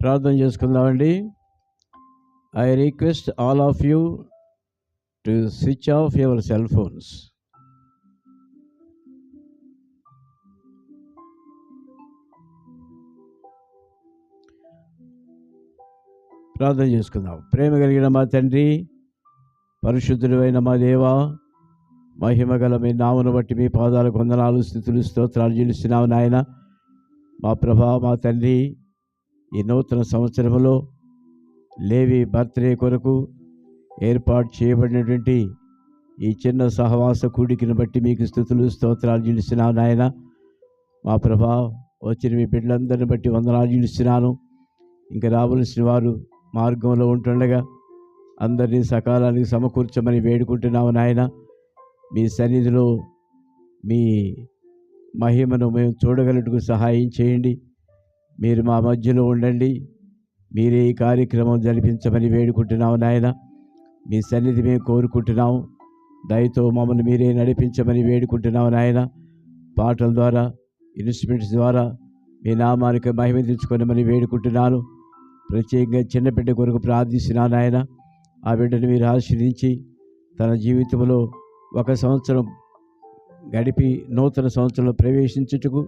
ప్రార్థన చేసుకుందామండి. I request all of you to switch off your cell phones. ప్రార్థన చేసుకుందాం. ప్రేమ కలిగిన మా తండ్రి, పరిశుద్ధుడు అయిన మా దేవా, మహిమ గల మీ నామను బట్టి మీ పాదాలకు వందనాలు, స్తుతులు, స్తోత్రాలు చెల్లిస్తున్నాము నాయన. మా ప్రభా, మా తండ్రి, ఈ నూతన సంవత్సరంలో లేవి బర్త్డే కొరకు ఏర్పాటు చేయబడినటువంటి ఈ చిన్న సహవాస కూడికను బట్టి మీకు స్తుతులు, స్తోత్రాలు చెల్లిస్తున్నాము నాయన. మా ప్రభా, వచ్చిన మీ బిడ్డలందరిని బట్టి వందనాలు చెల్లిస్తున్నాను. ఇంకా రావలసిన వారు మార్గంలో ఉంటుండగా అందరినీ సకాలానికి సమకూర్చమని వేడుకుంటున్నాము నాయన. మీ సన్నిధిలో మీ మహిమను మేము చూడగలటకు సహాయం చేయండి. మీరు మా మధ్యలో ఉండండి. మీరే ఈ కార్యక్రమం జరిపించమని వేడుకుంటున్నాము నాయన. మీ సన్నిధి మేము కోరుకుంటున్నాము. దయతో మమ్మల్ని మీరే నడిపించమని వేడుకుంటున్నాము నాయన. పాటల ద్వారా, ఇన్స్ట్రుమెంట్స్ ద్వారా మీ నామానికి మహిమ తెచ్చుకోనమని వేడుకుంటున్నాను. ప్రత్యేకంగా చిన్న బిడ్డ కొరకు ప్రార్థిస్తున్నాను నాయన. ఆ బిడ్డను మీరు ఆశీర్వదించి తన జీవితంలో ఒక సంవత్సరం గడిపి నూతన సంవత్సరంలో ప్రవేశించుటకు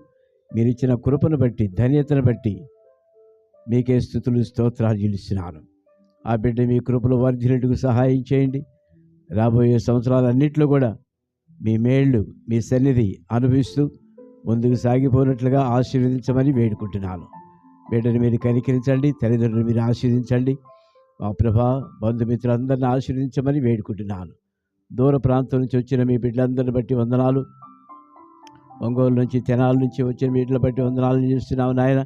మీరు ఇచ్చిన కృపను బట్టి, ధన్యతను బట్టి మీకే స్తుతులు, స్తోత్రాలు చెల్లిస్తున్నాను. ఆ బిడ్డ మీ కృపలో వర్ధిల్లుటకు సహాయం చేయండి. రాబోయే సంవత్సరాలన్నింటిలో కూడా మీ మేళ్ళు, మీ సన్నిధి అనుభవిస్తూ ముందుకు సాగిపోయినట్లుగా ఆశీర్వదించమని వేడుకుంటున్నాను. బిడ్డను మీరు కనికరించండి, తల్లిదండ్రులు మీరు ఆశీర్వదించండి. మా ప్రభా, బంధుమిత్రులందరినీ ఆశీర్వదించమని వేడుకుంటున్నాను. దూర ప్రాంతం నుంచి వచ్చిన మీ బిడ్డలందరిని బట్టి వందనాలు. ఒంగోలు నుంచి, తెనాల నుంచి వచ్చిన మీ బిడ్డల బట్టి వందనాలు చేస్తున్నాము నాయన.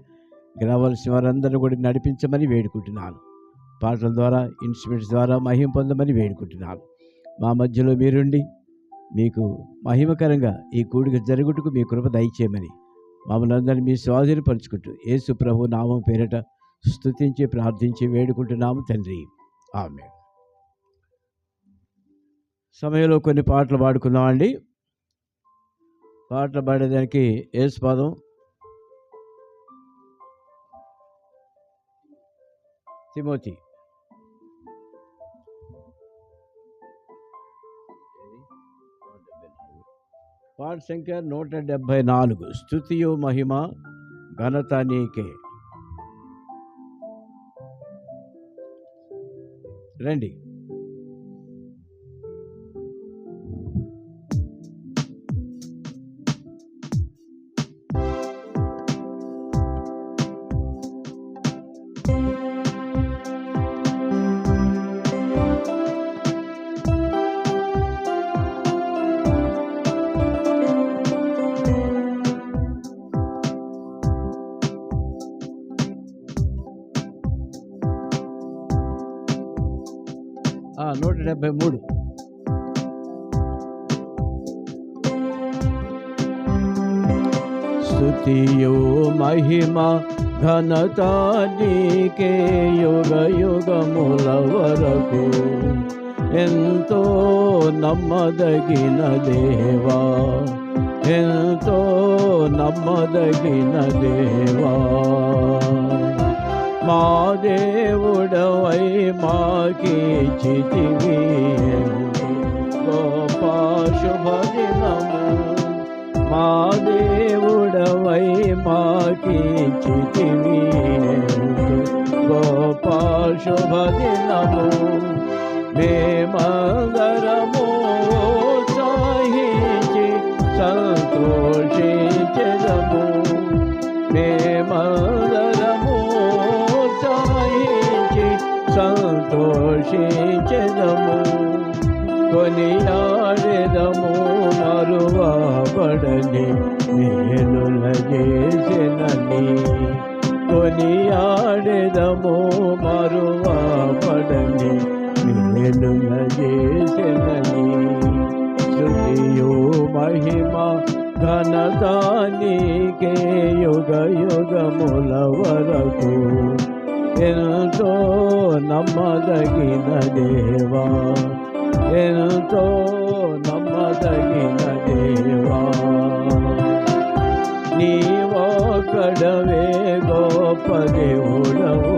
రావాల్సిన వారందరినీ కూడా నడిపించమని వేడుకుంటున్నాను. పాటల ద్వారా, ఇన్స్ట్రుమెంట్స్ ద్వారా మహిమ పొందమని వేడుకుంటున్నాను. మా మధ్యలో మీరుండి మీకు మహిమకరంగా ఈ కూడిక జరుగుటకు మీ కృప దయచేయమని మమ్మల్ని అందరినీ మీ స్వాధీనపరుచుకుంటూ యేసు ప్రభు నామం పేరట స్తుతించి ప్రార్థించి వేడుకుంటున్నాము తండ్రి. ఆమేన్. సమయంలో కొన్ని పాటలు పాడుకుందామండి. పాటలు పాడేదానికి యేసు పాదం, తిమోతి. పాట సంఖ్య 174. స్తుతియు మహిమ ఘనత నీకే. రండి. ఆ 173. స్తుతియు మహిమ ఘనత నీకే యుగ యుగముల వరకు. ఎంతో నమ్మదగిన దేవా, ఎంతో నమ్మదగిన దేవా, మా దేవుడవై మాకిచ్చితివి గొప్ప శుభదినము. మా దేవుడవై మాకిచ్చితివి గొప్ప శుభదినము. మేమందరము ఉత్సాహించి సంతోషించెదము. మేమందరము ఉత్సాహించి సంతోషించెదము. కొనియాడెదము మరువబడని మేలుల చేసినని. కొనియాడెదము మరువబడని మేలుల చేసినని. స్తుతియు మహిమ ఘనత నీకే యుగ యుగముల వరకు. ఎంతో నమ్మదగిన దేవా, ఎంతో నమ్మదగిన దేవా. నీవొక్కడవే గొప్ప దేవుడవు,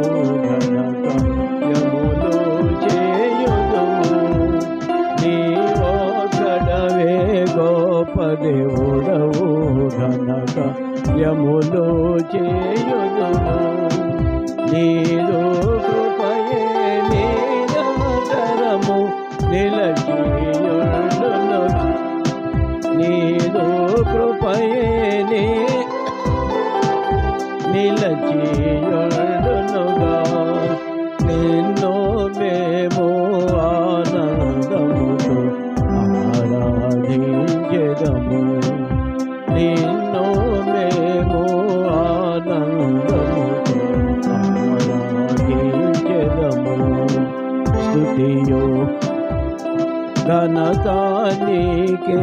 ఘనకార్యములు చేయుదువు. నీవొక్కడవే గొప్ప దేవుడవు, ఘనకార్యములు చేయుదువు. నీదు కృపయే నిరంతరము నిలచియుండును. నీదు కృపయే నిలచియుండునుగా. నిన్ను మేము ఆనందముతో ఆరాధించెదము. నిన్ను మేము ఆనందముతో ఆరాధించెదము. స్తుతియు ఘనత నీకే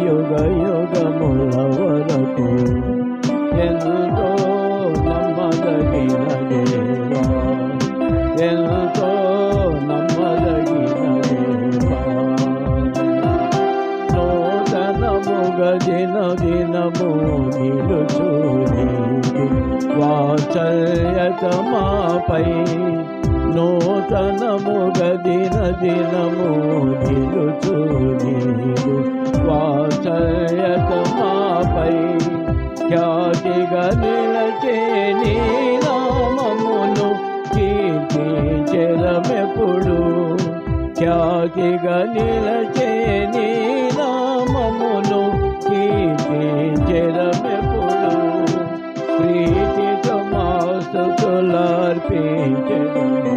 యుగ యుగముల వరకు. ఎంతో నమ్మదగిన దేవా, ఎంతో నమ్మదగిన దేవా. నూతనముగ దిన దినము నిలుచు నీది వాత్సల్యత మాపై. నూతనముగ దిన దినము నిలుచు నీదు వాత్సల్యత మాపై. ఖ్యాతిగా నిలచే నీ నామమును కీర్తించెదమెప్పుడు. ఖ్యాతిగా నిలచే నీ నామమును కీర్తించెదమెప్పుడు. ప్రీతితో మా స్తుతులర్పించెదము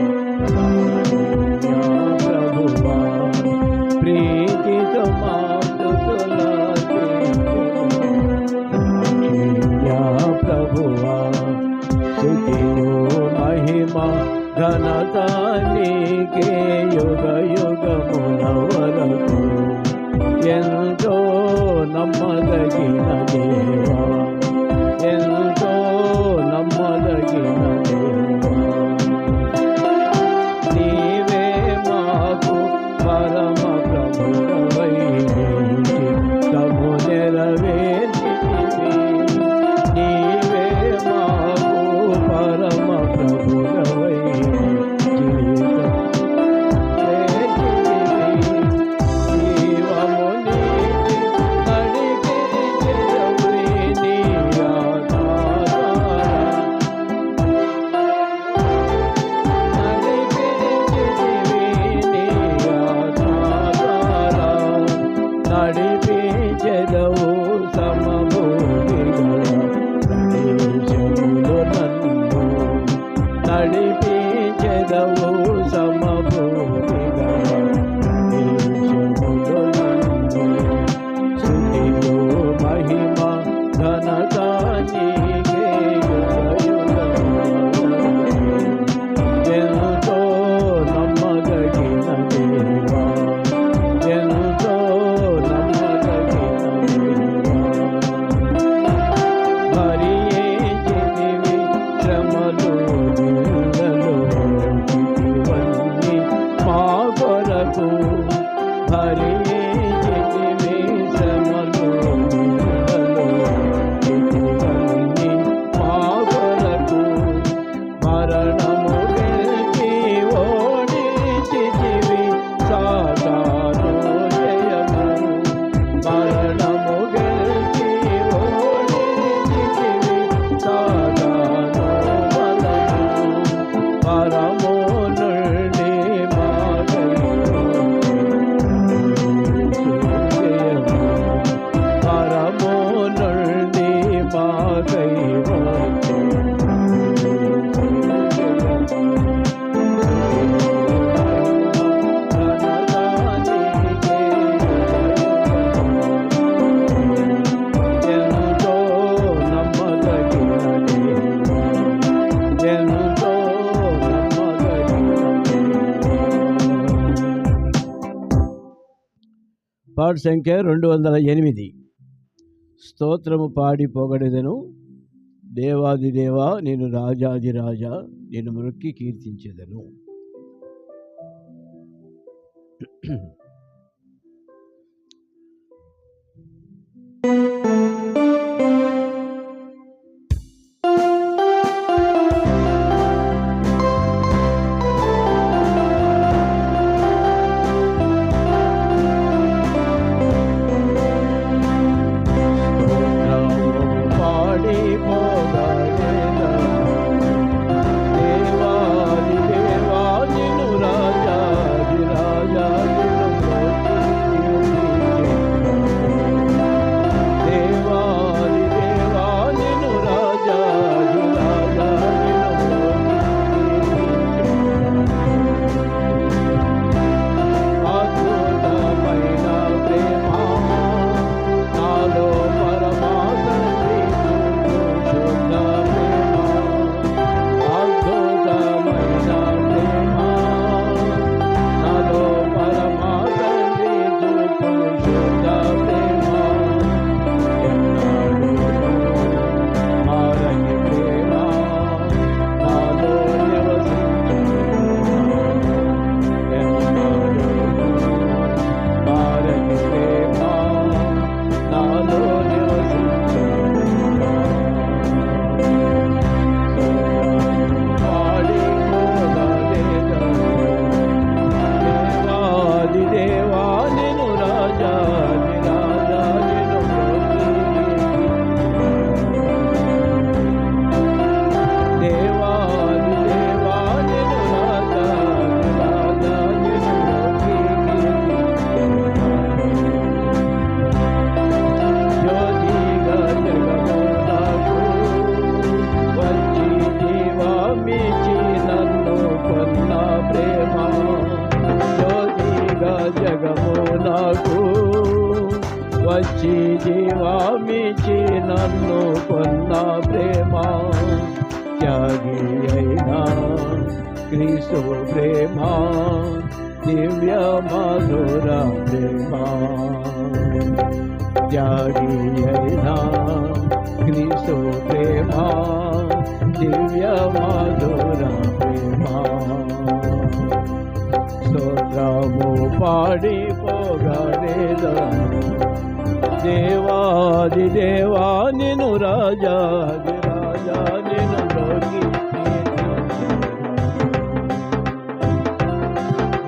ప్రభువా. ప్రీతితో మా ప్రభువా. స్తుతియు మహిమ ఘనత నీకే యుగ యుగముల వరకు. ఎంతో నమ్మదగిన దేవా, ఎంతో నమ్మదగిన దేవా. నీవే మాకు పరమ ప్రభువై తము నెరవేర్చితివి. నీవే మాకు పరమ ప్రభువై నడిపించెదవు సమభూమిగల ప్రదేశములో నన్ను. నడిపించెదవు సమభూమిగల ప్రదేశములో నన్ను. స్తుతియు మహిమ ఘనత నీకే యుగ యుగముల వరకు. ఎంతో నమ్మదగిన దేవా, ఎంతో పాట సంఖ్య 208. స్తోత్రము పాడి పొగడెదను దేవాది దేవా, నేను రాజాది రాజా, నేను మొక్కి కీర్తించెదను. చేసి జీవామిచి నన్ను కొన్న ప్రేమ, త్యాగి అయినా క్రీస్తు ప్రేమ, దివ్య మధుర ప్రేమ. త్యాగి అయినా క్రీస్తు ప్రేమ, దివ్య మధుర ప్రేమ. స్తోత్రము పాడి పొగడెదను దేవాది దేవా నిన్ను, రాజాది రాజా నిన్ను లోకి.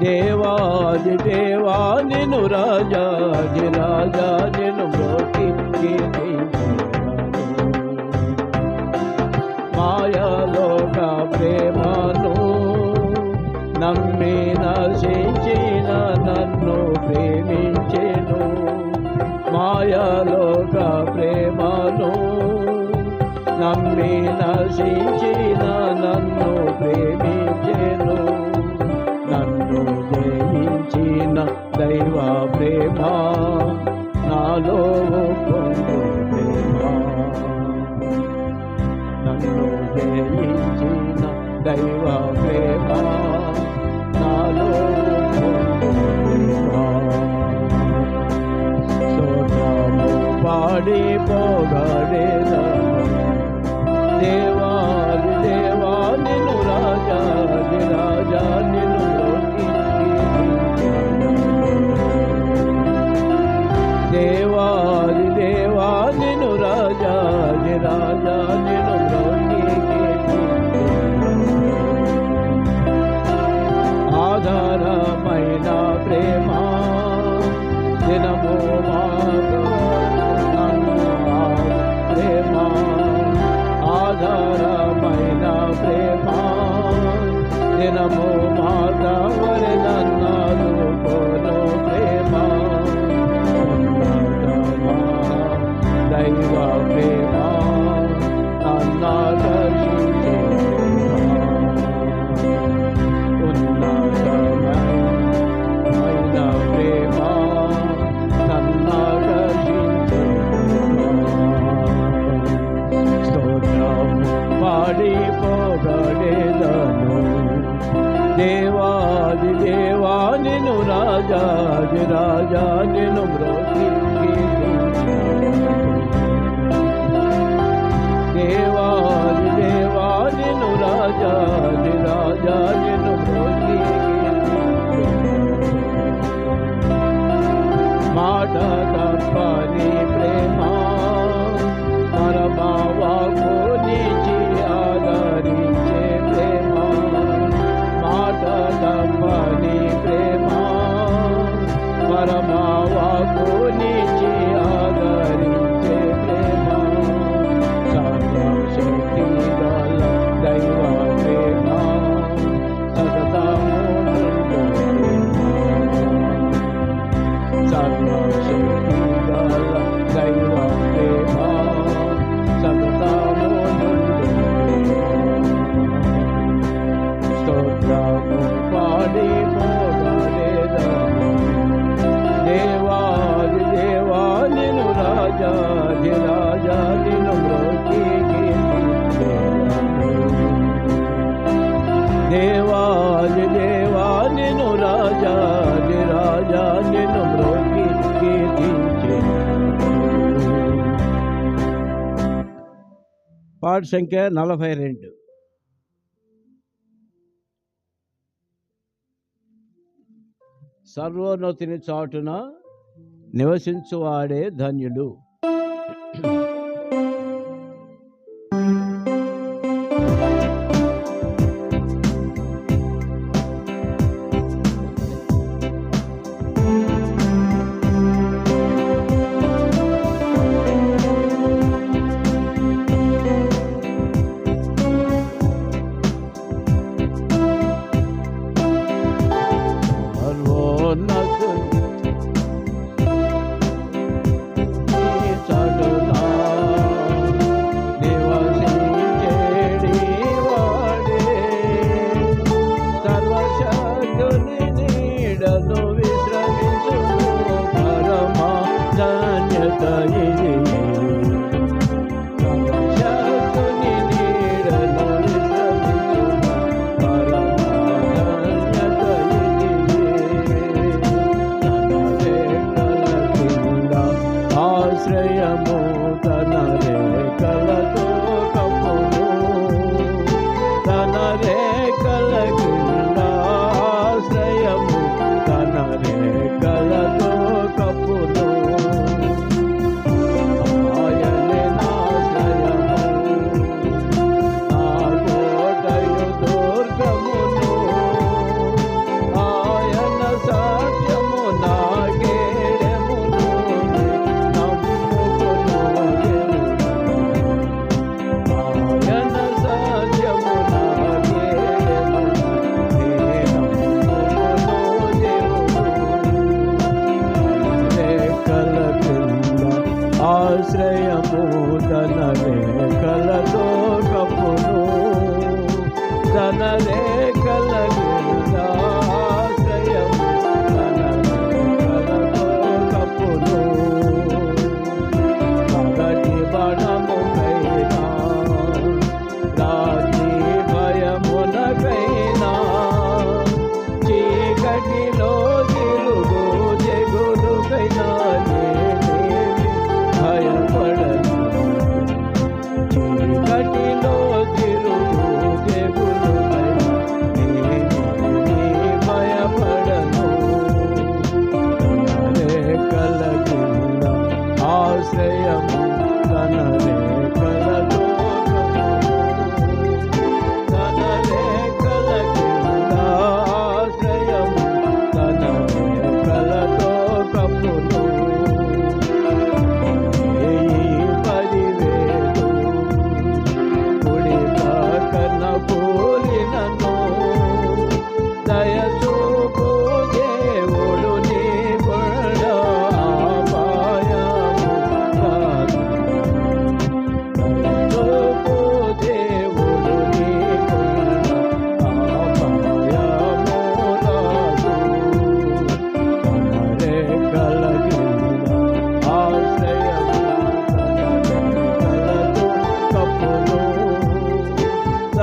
దేవాది దేవా నిన్ను, రాజాది రాజా నిన్ను లోకి. మాయాలోక ప్రేమను నమ్మి నశించిన నన్ను ప్రేమించెను. మాయాలోక ప్రేమను నమ్మి నశించిన నన్ను ప్రేమించెను. నన్ను జయించిన దైవ ప్రేమ, నాలో పొందు ప్రేమ. నన్ను జయించిన దైవ ప్రేమ, నాలో పొందు ప్రేమ. స్తోత్రము పాడి పొగడెదను దేవాది దేవా నిన్ను, రాజాది రాజా నిన్ను లోకి. దేవాది దేవా నిన్ను, రాజాది రాజా నిన్ను లోకి. ఆధారమైన ప్రేమ దినము మాకు ప్రేమ, ఆధారమైన ప్రేమ దినము మాతవరి నన్నాడు కోను ప్రేమ. దైవ ప్రేమ నన్నాకర్షించే ఉన్నతమైన ప్రేమ నన్నాకర్షించే. స్తోత్రము పాడి పొగడెదను దేవాది దేవా నిన్ను, రాజాది రాజా నిన్ను మ్రోకి. దేవాది దేవా నిన్ను, రాజాది రాజా నిన్ను మ్రోకి. మాట తప్పని ప్రేమ, పరమావాకు నిచి ఆదరించే ప్రేమ. మాట తప్పని ప్రేమ, పరమావాకు నిచి ఆదరించే ప్రేమ. సర్వశక్తి గల దైవ ప్రేమ, సతతము నుండు ప్రేమ. సర్వశక్తి గల దైవ ప్రేమ, సతతము నుండు ప్రేమ. స్తోత్రము పాడి పొగడెదను దేవాది దేవా నిన్ను, రాజాది రాజా నిన్ను మ్రోకి. దేవాది దేవా నిన్ను, రాజాది రాజా నిన్ను మ్రోకి కీర్తించెను. పాట సంఖ్య 42. సర్వోన్నతిని చాటున నివసించువాడే ధన్యుడు.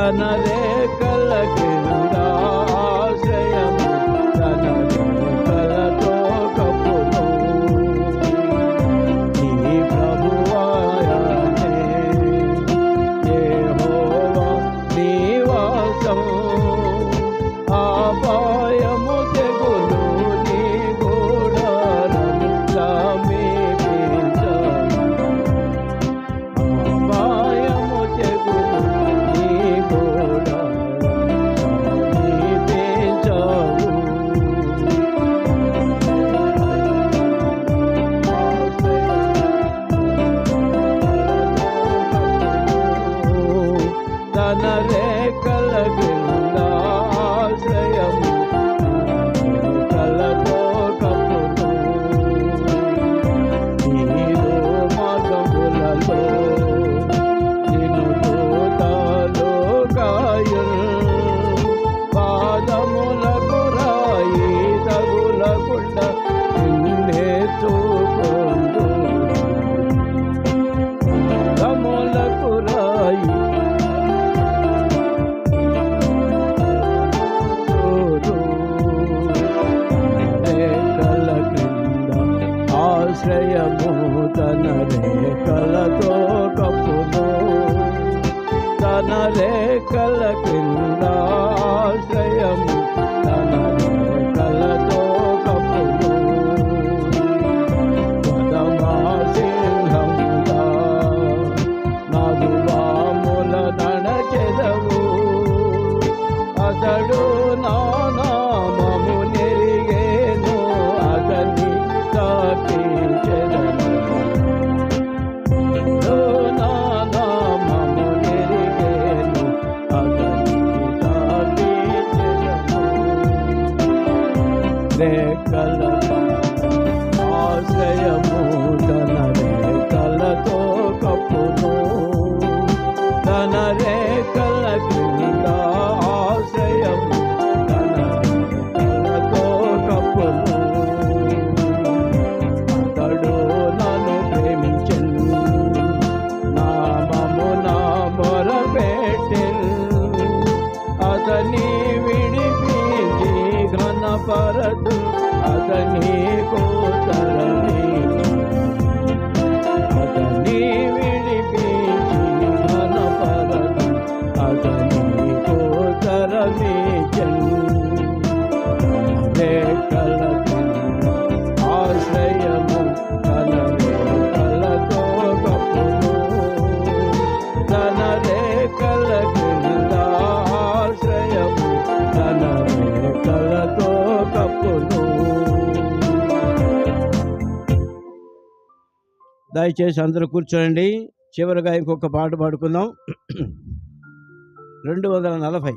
తన రేఖల కింద ఆశ్రయము, తన రేఖలతో కప్పును. నీ ప్రభువాయనే యెహోవా నివాసం, అపాయము తెగులు నీ గుడారము సమీపించవు. అపాయము తెగులు నీ గుడారము సమీపించవు. తన రేఖల కింద ఆశ్రయము, రేఖలతో కప్పును. నీరు మార్గములలో నిన్ను దూతలు కాయును, పాదములకు రాయి తగులకుండా నిన్నెత్తుకొందు. పాదములకు రాయి రేఖల క్రింద ఆశ్రయము, తన రేఖలతో కప్పును. తన రేఖల క్రింద ఆశ్రయము, తన రేఖలతో కప్పును. సింహములా నాగువాముల నడచెదవు, అతడు నా నామము నెరిగేను, అతని స్థాపించెదను. నా నామము నెరిగేను, అతని స్థాపించెదను. రేఖల ఆశ్రయము, తన రేఖలతో కప్పును. తన రేఖల క్రింద ఆశ్రయము, తన రేఖలతో కప్పును. అతడు నన్ను ప్రేమించెను, నామమున మొరపెట్టెను. అతని విడిపించి ఘనపరతు, అతని కోతరని. అతని విడిపించి ఘనపరతు, అతని కోతరనిచెను. రేఖల కింద ఆశ్రయము, తన రేఖలతో కప్పును. తన రేఖల కింద ఆశ్రయము, తన రేఖలతో కప్పును. దయచేసి అందరూ కూర్చోండి. చివరిగా ఇంకొక పాట పాడుకుందాం. 240.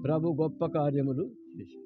ప్రభు గొప్ప కార్యములు చేశాడు.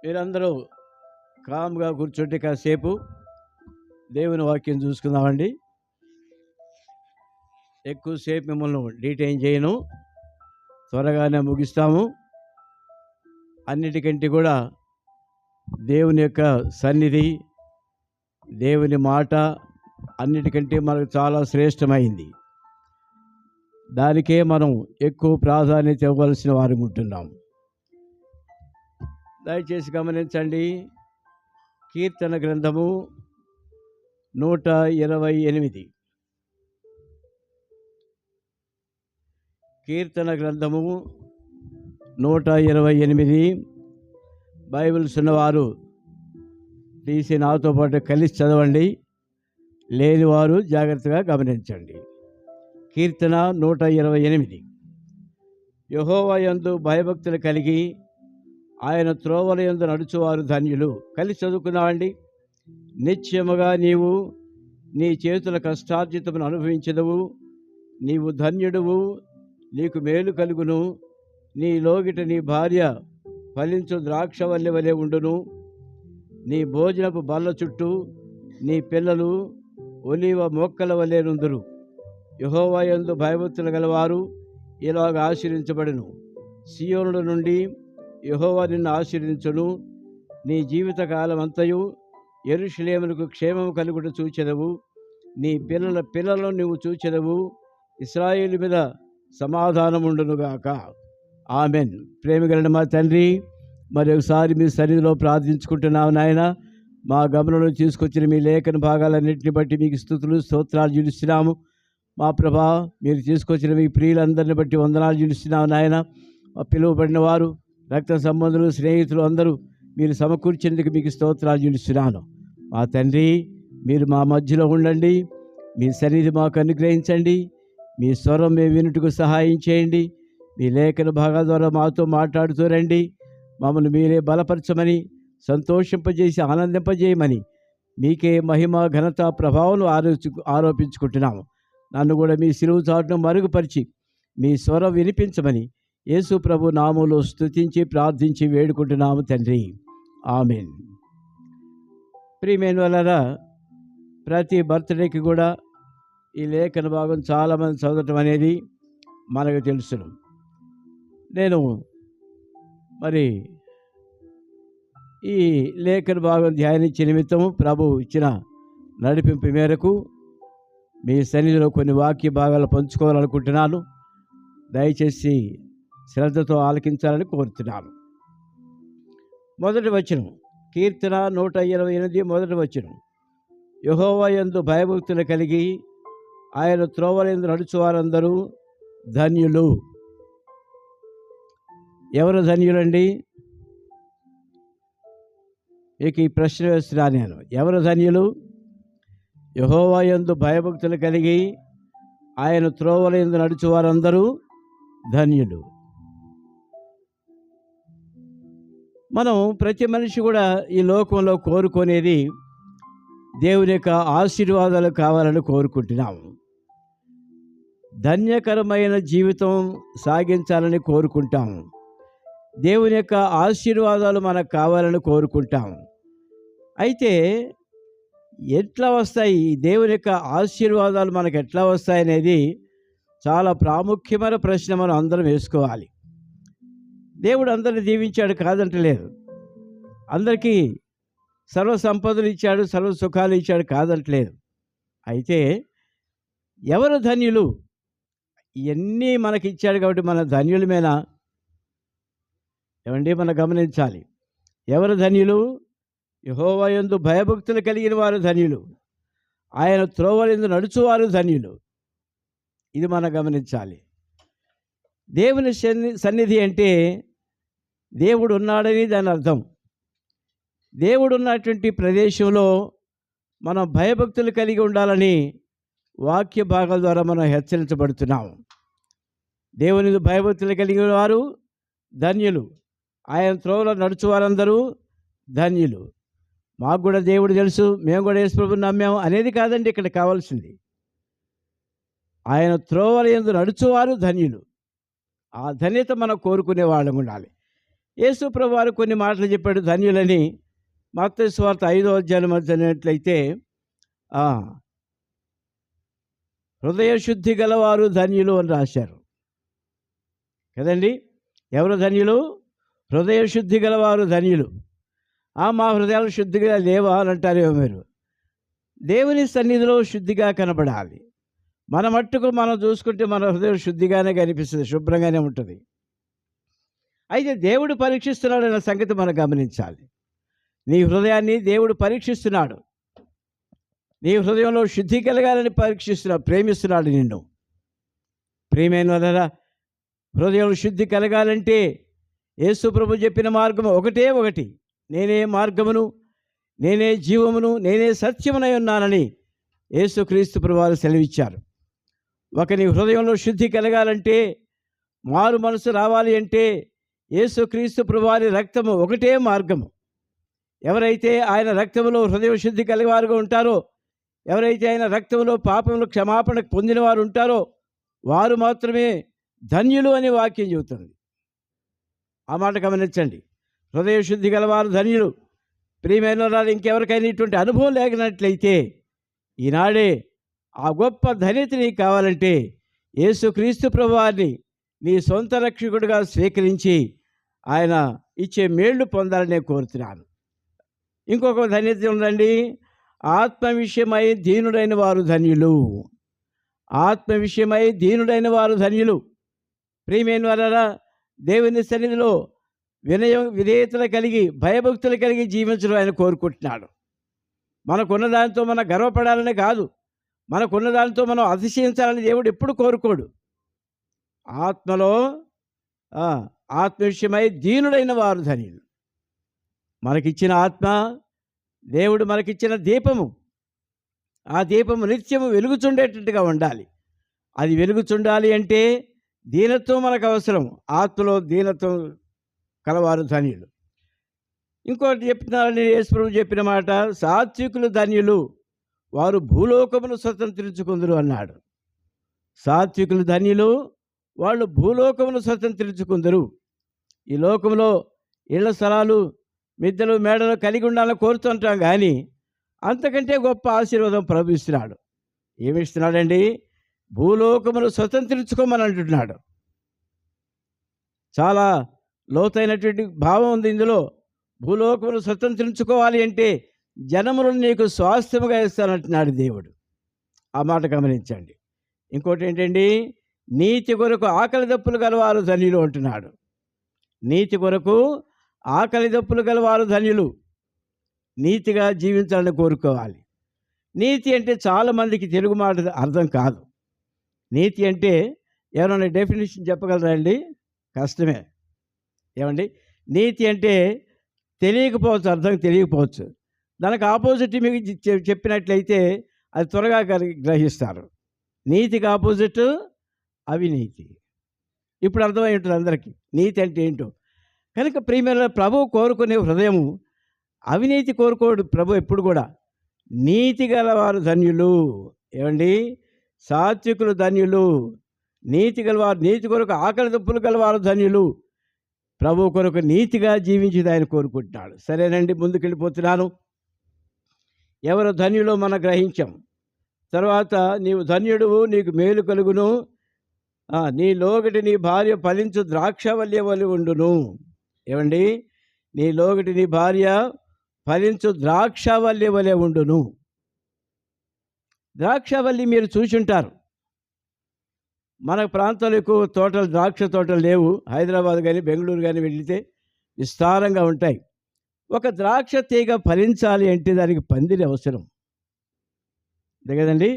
మీరందరూ కామ్గా కూర్చుంటే కాసేపు దేవుని వాక్యం చూసుకుందామండి. ఎక్కువసేపు మిమ్మల్ని డీటెయిన్ చేయను, త్వరగానే ముగిస్తాము. అన్నిటికంటే కూడా దేవుని యొక్క సన్నిధి, దేవుని మాట అన్నిటికంటే మనకు చాలా శ్రేష్టమైంది. దానికే మనం ఎక్కువ ప్రాధాన్యత ఇవ్వవలసిన వారు ఉంటున్నాం. దయచేసి గమనించండి. కీర్తన గ్రంథము 128. కీర్తన గ్రంథము 128. బైబిల్స్ ఉన్నవారు తీసి నాతో పాటు కలిసి చదవండి, లేనివారు జాగ్రత్తగా గమనించండి. కీర్తన 128. యెహోవా యందు భయభక్తులు కలిగి ఆయన త్రోవల యందు నడుచువారు ధన్యులు. కలిసి చదువుకున్నామండి. నిశ్చయముగా నీవు నీ చేతుల కష్టార్జితమును అనుభవించదవు. నీవు ధన్యుడువు, నీకు మేలు కలుగును. నీ లోగిట నీ భార్య ఫలించు ద్రాక్షవల్లి వలె ఉండును. నీ భోజనపు బల్ల చుట్టూ నీ పిల్లలు ఒలీవ మొక్కల వలె నుందురు. యెహోవా యందు భయభక్తులు గలవారు ఇలాగ ఆశీర్వించబడును. సీయోను నుండి యెహోవా నిన్ను ఆశీర్వించును. నీ జీవిత కాలమంతయు యెరూషలేమునకు క్షేమము కలుగుట చూచెదవు. నీ పిల్లల పిల్లలను నువ్వు చూచెదవు. ఇశ్రాయేలు మీద సమాధానం ఉండునుగాక. ఆమెన్. ప్రేమగలన మా తండ్రి, మరి ఒకసారి మీ సన్నిధిలో ప్రార్థించుకుంటున్నావు నాయన. మా గమనంలో తీసుకొచ్చిన మీ లేఖన భాగాలన్నింటిని బట్టి మీకు స్తుతులు స్తోత్రాలు చెల్లిస్తున్నాము. మా ప్రభా, మీరు తీసుకొచ్చిన మీ ప్రియులందరిని బట్టి వందనాలు చెల్లిస్తున్నాము నాయన. మా పిలువబడిన వారు, రక్త సంబంధులు, స్నేహితులు అందరూ మీరు సమకూర్చేందుకు మీకు స్తోత్రాలు చెల్లిస్తున్నాను. మా తండ్రి, మీరు మా మధ్యలో ఉండండి. మీ సన్నిధి మాకు అనుగ్రహించండి. మీ స్వరం మేము వినుటకు సహాయం చేయండి. మీ లేఖన భాగాల ద్వారా మాతో మాట్లాడుతూ రండి. మమ్మల్ని మీరే బలపరచమని, సంతోషింపజేసి ఆనందింపజేయమని మీకే మహిమ ఘనత ప్రభావం ఆరోపించుకుంటున్నాము. నన్ను కూడా మీ సిలువ చాటును మరుగుపరిచి మీ స్వరం వినిపించమని యేసు ప్రభు నామములో స్తుతించి ప్రార్థించి వేడుకుంటున్నాము తండ్రి. ఆమేన్. ప్రియమైన వాళ్ళారా, ప్రతి బర్త్డేకి కూడా ఈ లేఖన భాగం చాలామంది చదవటం అనేది మనకు తెలుసును. నేను మరి ఈ లేఖన భాగం ధ్యానించే నిమిత్తం ప్రభు ఇచ్చిన నడిపింపు మేరకు మీ సన్నిధిలో కొన్ని వాక్య భాగాలు పంచుకోవాలనుకుంటున్నాను. దయచేసి శ్రద్ధతో ఆలకించాలని కోరుతున్నాను. మొదటి వచనం, కీర్తన 128 మొదటి వచనం. యెహోవా యందు భయభక్తులు కలిగి ఆయన త్రోవల యందు నడుచువారందరూ ధన్యులు. ఎవరు ధన్యులండి? మీకు ఈ ప్రశ్న వేస్తున్నాను నేను. ఎవరు ధన్యులు? యెహోవా యందు భయభక్తులు కలిగి ఆయన త్రోవల యందు నడుచువారందరూ ధన్యులు. మనం ప్రతి మనిషి కూడా ఈ లోకంలో కోరుకునేది దేవుని యొక్క ఆశీర్వాదాలు కావాలని కోరుకుంటున్నాము. ధన్యకరమైన జీవితం సాగించాలని కోరుకుంటాము. దేవుని యొక్క ఆశీర్వాదాలు మనకు కావాలని కోరుకుంటాము. అయితే ఎట్లా వస్తాయి దేవుని యొక్క ఆశీర్వాదాలు, మనకు ఎట్లా వస్తాయి అనేది చాలా ప్రాముఖ్యమైన ప్రశ్న మనం అందరం వేసుకోవాలి. దేవుడు అందరిని దీవించాడు కాదంటలేదు. అందరికీ సర్వ సంపదలు ఇచ్చాడు, సర్వ సుఖాలు ఇచ్చాడు కాదంటలేదు. అయితే ఎవరు ధన్యులు? ఇవన్నీ మనకి ఇచ్చాడు కాబట్టి మన ధన్యులమేనా? ఏమండి, మనం గమనించాలి. ఎవరు ధన్యులు? యెహోవా యందు భయభక్తులు కలిగిన వారు ధన్యులు. ఆయన త్రోవల యందు నడుచువారు ధన్యులు. ఇది మనం గమనించాలి. దేవుని సన్నిధి అంటే దేవుడు ఉన్నాడని దాని అర్థం. దేవుడు ఉన్నటువంటి ప్రదేశంలో మనం భయభక్తులు కలిగి ఉండాలని వాక్య భాగాల ద్వారా మనం హెచ్చరించబడుతున్నాము. దేవుని భయభక్తులు కలిగిన వారు ధన్యులు. ఆయన త్రోవలో నడుచువారందరూ ధన్యులు. మాకు కూడా దేవుడు తెలుసు, మేము కూడా యేసు ప్రభువుని నమ్మాము అనేది కాదండి ఇక్కడ కావాల్సింది. ఆయన త్రోవల యందు నడుచువారు ధన్యులు. ఆ ధన్యత మనం కోరుకునే వాళ్ళం ఉండాలి. యేసు ప్రభువారు కొన్ని మాటలు చెప్పాడు ధన్యులని. మత్తయి సువార్త 5వ అధ్యాయం చదివినట్లయితే హృదయ శుద్ధి గలవారు ధన్యులు అని రాశారు కదండి. ఎవరు ధన్యులు? హృదయ శుద్ధి గలవారు ధన్యులు. మా హృదయాలు శుద్ధిగా లేవా అని అంటారేమో మీరు. దేవుని సన్నిధిలో శుద్ధిగా కనబడాలి. మన మట్టుకు మనం చూసుకుంటే మన హృదయం శుద్ధిగానే కనిపిస్తుంది, శుభ్రంగానే ఉంటుంది. అయితే దేవుడు పరీక్షిస్తున్నాడన్న సంగతి మనం గమనించాలి. నీ హృదయాన్ని దేవుడు పరీక్షిస్తున్నాడు. నీ హృదయంలో శుద్ధి కలగాలని పరీక్షిస్తున్నాడు, ప్రేమిస్తున్నాడు నిన్ను. ప్రియమైన వారలారా, హృదయంలో శుద్ధి కలగాలంటే యేసు ప్రభు చెప్పిన మార్గం ఒకటి. నేనే మార్గమును, నేనే జీవమును, నేనే సత్యమునై ఉన్నానని యేసుక్రీస్తు ప్రభువారు సెలవిచ్చారు. నీ హృదయంలో శుద్ధి కలగాలంటే, మారు మనసు రావాలి అంటే యేసుక్రీస్తు ప్రభువారి రక్తము ఒకటే మార్గము. ఎవరైతే ఆయన రక్తములో హృదయ శుద్ధి కలిగివారుగా ఉంటారో, ఎవరైతే ఆయన రక్తంలో పాపములు క్షమాపణ పొందిన వారు ఉంటారో వారు మాత్రమే ధన్యులు అని వాక్యం చెబుతుంది. ఆ మాట గమనించండి. హృదయ శుద్ధి గలవారు ధన్యులు. ప్రియమైన వారు, ఇంకెవరికైనా ఇటువంటి అనుభవం లేకున్నట్లయితే ఈనాడే ఆ గొప్ప ధన్యత నీకు కావాలంటే యేసుక్రీస్తు ప్రభువారిని నీ సొంత రక్షకుడిగా స్వీకరించి ఆయన ఇచ్చే మేళ్లు పొందాలని నేను కోరుతున్నాను. ఇంకొక ధన్యత ఉందండి. ఆత్మ విషయమై దీనుడైన వారు ధన్యులు. ఆత్మ విషయమై దీనుడైన వారు ధన్యులు. ప్రియమైన వారలారా, దేవుని సన్నిధిలో వినయం విధేయతలు కలిగి భయభక్తులు కలిగి జీవించడం ఆయన కోరుకుంటున్నాడు. మనకున్న దానితో మనం గర్వపడాలని కాదు, మనకున్న దానితో మనం అతిశయించాలని దేవుడు ఎప్పుడు కోరుకోడు. ఆత్మలో ఆత్మ విషయమై దీనుడైన వారు ధన్యులు. మనకిచ్చిన ఆత్మ, దేవుడు మనకిచ్చిన దీపము. ఆ దీపము నిత్యము వెలుగుచుండేటట్టుగా ఉండాలి. అది వెలుగుచుండాలి అంటే దీనత్వం మనకు అవసరం. ఆత్మలో దీనత్వం కలవారు ధన్యులు. ఇంకోటి చెప్తున్నారని యేసు ప్రభువు చెప్పిన మాట, సాత్వికులు ధన్యులు, వారు భూలోకమును స్వతంత్రించుకుందరు అన్నాడు. సాత్వికులు ధన్యులు, వాళ్ళు భూలోకమును స్వతంత్రించుకుందరు. ఈ లోకంలో ఇళ్ల స్థలాలు, మిద్దెలు, మేడలు కలిగి ఉండాలని కోరుతుంటాం, కానీ అంతకంటే గొప్ప ఆశీర్వాదం ప్రభు ఇస్తున్నాడు. ఏమిస్తున్నాడండి? భూలోకమును స్వతంత్రించుకోమని అంటున్నాడు. చాలా లోతైనటువంటి భావం ఉంది ఇందులో. భూలోకమును స్వతంత్రించుకోవాలి అంటే జనములను నీకు స్వాస్థ్యముగా ఇస్తానంటున్నాడు దేవుడు. ఆ మాట గమనించండి. ఇంకోటి ఏంటండి? నీతి కొరకు ఆకలి దప్పులు గలవారు ధన్యులు అంటున్నాడు. నీతి కొరకు ఆకలి దప్పులు గలవారు ధన్యులు. నీతిగా జీవించాలని కోరుకోవాలి. నీతి అంటే చాలామందికి తెలుగు మాట అర్థం కాదు. నీతి అంటే ఎవరైనా డెఫినేషన్ చెప్పగలరా అండి? కష్టమే. ఏమండి? నీతి అంటే తెలియకపోవచ్చు, అర్థం తెలియకపోవచ్చు. దానికి ఆపోజిట్ మీకు చెప్పినట్లయితే అది త్వరగా గ్రహిస్తారు. నీతికి ఆపోజిట్ అవినీతి. ఇప్పుడు అర్థమై ఉంటుంది అందరికీ నీతి అంటే ఏంటో. కనుక ప్రియమైన ప్రభువు కోరుకునే హృదయము అవినీతి కోరుకోడు ప్రభు ఎప్పుడు కూడా. నీతి గలవారు ధన్యులు. ఏమండి? సాత్వికులు ధన్యులు, నీతి గలవారు, నీతి కొరకు ఆకలి దప్పులు గలవారు ధన్యులు. ప్రభు కొరకు నీతిగా జీవించేది ఆయన కోరుకుంటున్నాడు. సరేనండి, ముందుకెళ్ళిపోతున్నాను. ఎవరు ధన్యులో మనం గ్రహించాం. తర్వాత నీవు ధన్యుడువు, నీకు మేలు కలుగును, నీ లోగటి నీ భార్య ఫలించు ద్రాక్షవల్లి వలె ఉండును. ఏమండి? నీ లోగటి నీ భార్య ఫలించు ద్రాక్షవల్లి వలె ఉండును. ద్రాక్షవల్లి మీరు చూసుంటారు. మన ప్రాంతాల్లో ఎక్కువ తోటలు, ద్రాక్ష తోటలు లేవు. హైదరాబాద్ కానీ బెంగళూరు కానీ వెళితే విస్తారంగా ఉంటాయి. ఒక ద్రాక్ష తీగ ఫలించాలి అంటే దానికి పందిరి అవసరం. అంతే కదండి?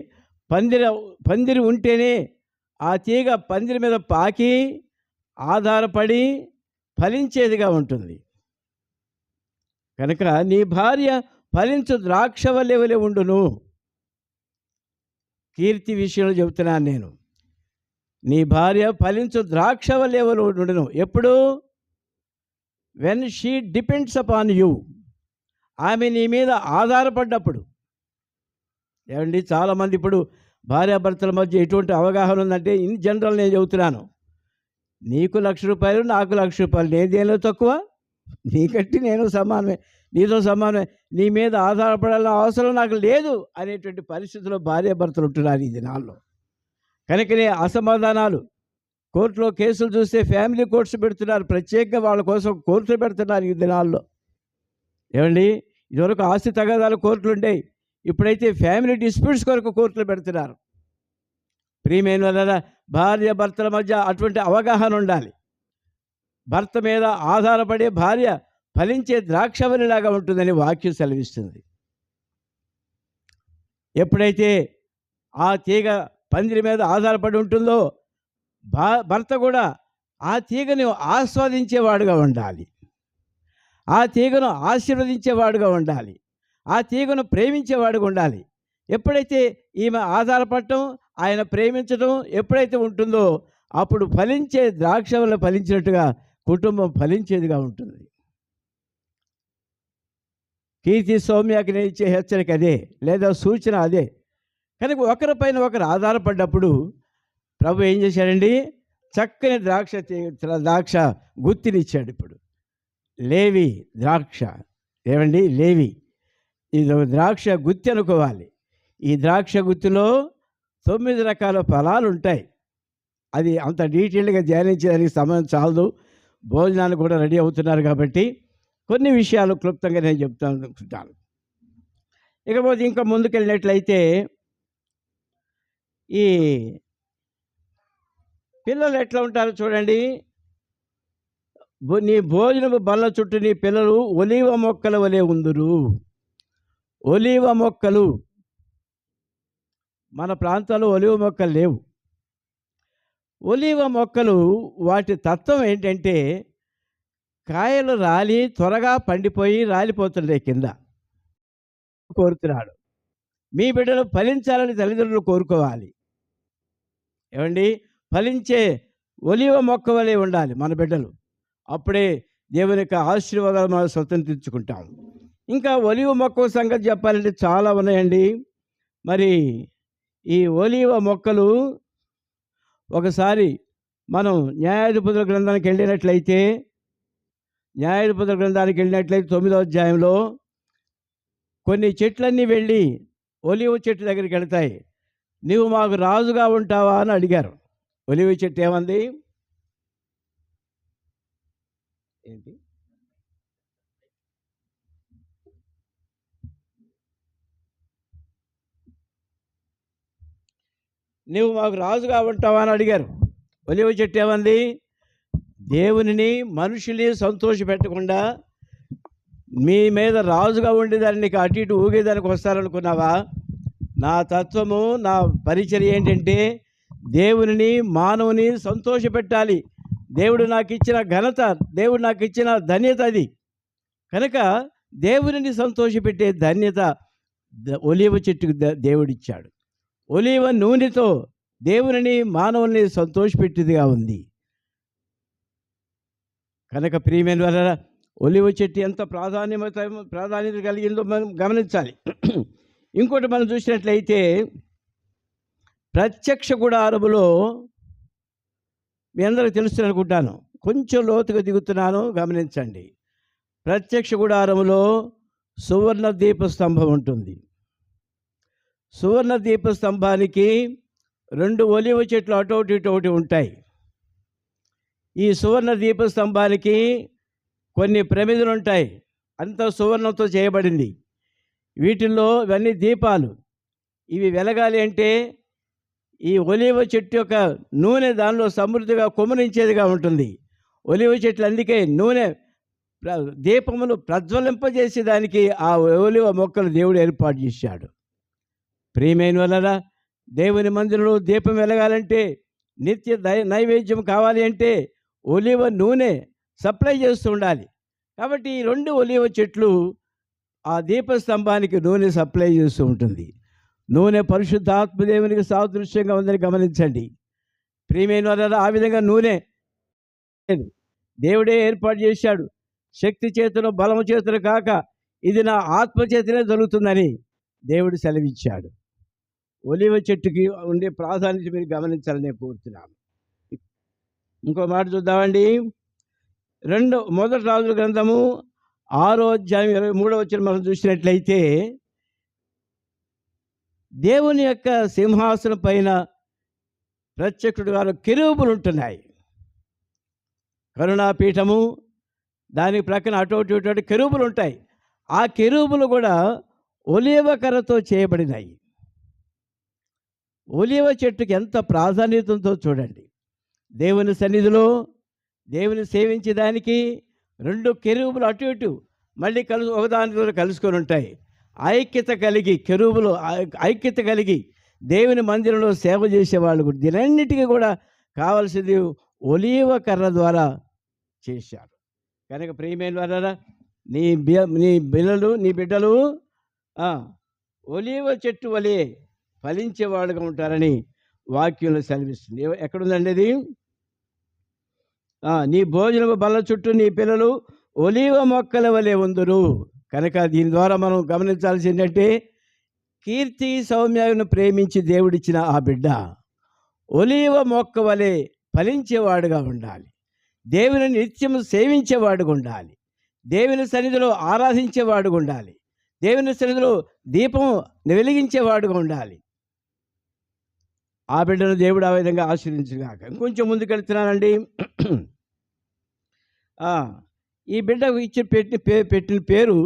పందిరి ఉంటేనే ఆ తీగ పందిరి మీద పాకి ఆధారపడి ఫలించేదిగా ఉంటుంది. కనుక నీ భార్య ఫలించు ద్రాక్షవల్లి వలె ఉండును. కీర్తి విషయంలో చెబుతున్నాను నేను. నీ భార్య ఫలించు ద్రాక్షవల్లి వలె ఉండును. ఎప్పుడు? When she depends upon you. ఆమె నీ మీద ఆధారపడ్డప్పుడు. ఏమండి? చాలామంది ఇప్పుడు భార్యాభర్తల మధ్య ఎటువంటి అవగాహన ఉందంటే, ఇన్ జనరల్ నేను చెబుతున్నాను, నీకు 1,00,000 నాకు 1,00,000, నేను దేనిలో తక్కువ? నీకంటే నేను సమానమే, నీతో సమానమే, నీ మీద ఆధారపడాల్సిన అవసరం నాకు లేదు అనేటువంటి పరిస్థితిలో భార్యాభర్తలు ఉంటున్నారు ఈ దినాల్లో. కనుకనే అసమాధానాలు, కోర్టులో కేసులు చూస్తే ఫ్యామిలీ కోర్ట్స్ పెడుతున్నారు, ప్రత్యేకంగా వాళ్ళ కోసం కోర్టులు పెడుతున్నారు ఈ దినాల్లో. ఏమండి, ఇదివరకు ఆస్తి తగాదాలు కోర్టులు ఉండేవి, ఇప్పుడైతే ఫ్యామిలీ డిస్ప్యూట్స్ కొరకు కోర్టులు పెడుతున్నారు. ప్రియమైన వల్ల భార్య భర్తల మధ్య అటువంటి అవగాహన ఉండాలి. భర్త మీద ఆధారపడే భార్య ఫలించే ద్రాక్షవల్లిలాగా ఉంటుందని వాక్యం సెలవిస్తుంది. ఎప్పుడైతే ఆ తీగ పందిరి మీద ఆధారపడి ఉంటుందో భర్త కూడా ఆ తీగను ఆస్వాదించేవాడుగా ఉండాలి, ఆ తీగను ఆశీర్వదించేవాడుగా ఉండాలి, ఆ తీగను ప్రేమించేవాడుగా ఉండాలి. ఎప్పుడైతే ఈమె ఆధారపడటం, ఆయన ప్రేమించడం ఎప్పుడైతే ఉంటుందో అప్పుడు ఫలించే ద్రాక్ష వల్ల ఫలించినట్టుగా కుటుంబం ఫలించేదిగా ఉంటుంది. కీర్తి సౌమ్యాకి నేను ఇచ్చే హెచ్చరిక అదే, లేదా సూచన అదే. కనుక ఒకరిపైన ఒకరు ఆధారపడ్డప్పుడు ప్రభు ఏం చేశాడండి, చక్కని ద్రాక్ష గుత్తినిచ్చాడు. ఇప్పుడు లేవి ద్రాక్ష, ఏమండి లేవి, ఇది ద్రాక్ష గుత్తి అనుకోవాలి. ఈ ద్రాక్ష గుత్తిలో 9 రకాల ఫలాలు ఉంటాయి. అది అంత డీటెయిల్గా ధ్యానించడానికి సమయం చాలదు, భోజనాలు కూడా రెడీ అవుతున్నారు కాబట్టి కొన్ని విషయాలు క్లుప్తంగా నేను చెప్తాను అనుకుంటాను. ఇకపోతే ఇంకా ముందుకెళ్ళినట్లయితే ఈ పిల్లలు ఎట్లా ఉంటారో చూడండి. నీ భోజనము బల్ల చుట్టూ నీ పిల్లలు ఒలీవ మొక్కల వలె ఉందురు. ఒలీవ మొక్కలు, మన ప్రాంతాల్లో ఒలీవ మొక్కలు లేవు. ఒలీవ మొక్కలు వాటి తత్వం ఏంటంటే కాయలు రాలి త్వరగా పండిపోయి రాలిపోతున్నాయి కింద. కోరుతున్నాడు, మీ బిడ్డలు ఫలించాలని తల్లిదండ్రులు కోరుకోవాలి. ఏమండి, ఫలించే ఒలీవ మొక్క వలె ఉండాలి మన బిడ్డలు. అప్పుడే దేవుని యొక్క ఆశీర్వాదాలు మనం స్వతంత్రించుకుంటాం. ఇంకా ఒలీవ మొక్క సంగతి చెప్పాలంటే చాలా ఉన్నాయండి. మరి ఈ ఒలీవ మొక్కలు ఒకసారి మనం న్యాయాధిపతుల గ్రంథానికి వెళ్ళినట్లయితే 9వ అధ్యాయంలో కొన్ని చెట్లన్నీ వెళ్ళి ఒలీవ చెట్టు దగ్గరికి వెళ్తాయి. నీవు మాకు రాజుగా ఉంటావా అని అడిగారు. ఒలీవ చెట్టు ఏమంది? ఏంటి? నీవు మాకు రాజుగా ఉంటావా అని అడిగారు. ఒలీవ చెట్టు ఏమంది? దేవునిని మనుషుల్ని సంతోషపెట్టకుండా మీ మీద రాజుగా ఉండేదాన్ని నీకు అటు ఇటు ఊగేదానికి వస్తారనుకున్నావా? నా తత్వము, నా పరిచర్య ఏంటంటే దేవునిని మానవుని సంతోషపెట్టాలి. దేవుడు నాకు ఇచ్చిన ఘనత, దేవుడు నాకు ఇచ్చిన ధన్యత అది. కనుక దేవునిని సంతోషపెట్టే ధన్యత ఒలీవ చెట్టుకు దేవుడిచ్చాడు. ఒలీవ నూనెతో దేవునిని మానవుల్ని సంతోషపెట్టేదిగా ఉంది. కనుక ప్రియమైన వల్ల ఒలీవ చెట్టు ఎంత ప్రాధాన్యత కలిగిందో మనం గమనించాలి. ఇంకోటి మనం చూసినట్లయితే ప్రత్యక్ష గుడారములో, మీ అందరికీ తెలుస్తుంది అనుకుంటాను, కొంచెం లోతుగా దిగుతున్నాను, గమనించండి. ప్రత్యక్ష గుడారములో సువర్ణ దీపస్తంభం ఉంటుంది. సువర్ణ దీపస్తంభానికి 2 ఒలీవ చెట్లు అటోటి ఇటోటి ఉంటాయి. ఈ సువర్ణ దీపస్తంభానికి కొన్ని ప్రమిదలు ఉంటాయి, అంతా సువర్ణంతో చేయబడింది. వీటిల్లో ఇవన్నీ దీపాలు. ఇవి వెలగాలి అంటే ఈ ఒలీవ చెట్టు యొక్క నూనె దానిలో సమృద్ధిగా కుమరించేదిగా ఉంటుంది. ఒలీవ చెట్లు అందుకే నూనె దీపములు ప్రజ్వలింపజేసేదానికి ఆ ఒలీవ మొక్కలు దేవుడు ఏర్పాటు చేశాడు. ప్రియమైన వలన దేవుని మందిరంలో దీపం వెలగాలంటే, నిత్య నైవేద్యం కావాలి అంటే ఒలీవ నూనె సప్లై చేస్తూ ఉండాలి. కాబట్టి ఈ 2 ఒలీవ చెట్లు ఆ దీపస్తంభానికి నూనె సప్లై చేస్తూ ఉంటుంది. నూనె పరిశుద్ధాత్మదేవునికి సాదృశ్యంగా ఉందని గమనించండి. ప్రియమైన వలన ఆ విధంగా నూనె దేవుడే ఏర్పాటు చేశాడు. శక్తి చేతులు బలము చేతులు కాక ఇది నా ఆత్మ చేతనే జరుగుతుందని దేవుడు సెలవిచ్చాడు. ఒలీవ చెట్టుకి ఉండే ప్రాధాన్యత మీరు గమనించాలని నేను కోరుతున్నాను. ఇంకో మాట చూద్దామండి. మొదటి రాజుల గ్రంథము 6వ అధ్యాయం 23వ వచనం మనం చూసినట్లయితే, దేవుని యొక్క సింహాసనం పైన ప్రత్యక్షుడు గారు కెరూబులు ఉంటున్నాయి. కరుణాపీఠము దానికి ప్రక్కన అటు కెరూబులు ఉంటాయి. ఆ కెరూబులు కూడా ఒలీవ కర్రతో చేయబడినాయి. ఒలీవ చెట్టుకి ఎంత ప్రాధాన్యతతో చూడండి. దేవుని సన్నిధిలో దేవుని సేవించేదానికి 2 కెరూబులు అటు ఇటు మళ్ళీ ఒకదానితో కలుసుకొని ఉంటాయి. ఐక్యత కలిగి కెరూబులు ఐక్యత కలిగి దేవుని మందిరంలో సేవ చేసేవాళ్ళు కూడా దీనన్నిటికీ కూడా కావలసింది ఒలీవ కర్ర ద్వారా చేశారు. కనుక ప్రియమైన వారా, నీ బిడ్డలు ఒలీవ చెట్టు వలె ఫలించేవాడుగా ఉంటారని వాక్యంలో సెలవిస్తుంది. ఎక్కడుందండి అది? నీ భోజనపు బల్ల చుట్టూ నీ పిల్లలు ఒలీవ మొక్కల వలె ఉందురు. కనుక దీని ద్వారా మనం గమనించాల్సిందంటే, కీర్తి సౌమ్యను ప్రేమించి దేవుడిచ్చిన ఆ బిడ్డ ఒలీవ మొక్క వలె ఫలించేవాడుగా ఉండాలి. దేవుని నిత్యం సేవించేవాడుగా ఉండాలి. దేవుని సన్నిధిలో ఆరాధించేవాడుగా ఉండాలి. దేవుని సన్నిధిలో దీపం వెలిగించేవాడుగా ఉండాలి. ఆ బిడ్డను దేవుడు ఆ విధంగా ఆశీర్వదించుగాక. ఇంకొంచెం ముందుకెళ్తున్నానండి. ఈ బిడ్డ పెట్టిన పేరు,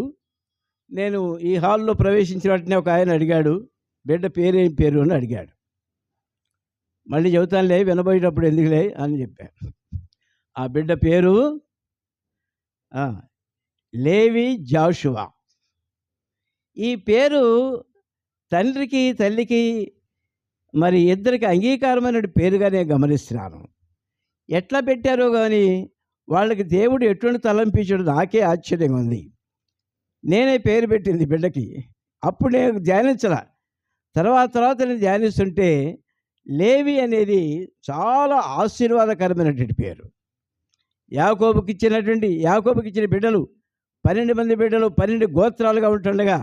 నేను ఈ హాల్లో ప్రవేశించిన వెంటనే ఒక ఆయన అడిగాడు, బిడ్డ పేరేం పేరు అని అడిగాడు. మళ్ళీ చెబుతానులే, వినబోయేటప్పుడు ఎందుకులే అని చెప్పాను. ఆ బిడ్డ పేరు లేవి జాషువా. ఈ పేరు తండ్రికి తల్లికి మరి ఇద్దరికి అంగీకారమైన పేరుగా నేను గమనిస్తున్నాను. ఎట్లా పెట్టారో కానీ వాళ్ళకి దేవుడు ఎటువంటి తలంపించాడు నాకే ఆశ్చర్యంగా ఉంది. నేనే పేరు పెట్టింది బిడ్డకి. అప్పుడు నేను ధ్యానించలా. తర్వాత నేను ధ్యానిస్తుంటే లేవి అనేది చాలా ఆశీర్వాదకరమైనటువంటి పేరు. యాకోబుకి ఇచ్చిన బిడ్డలు 12 మంది బిడ్డలు 12 గోత్రాలుగా ఉంటుండగా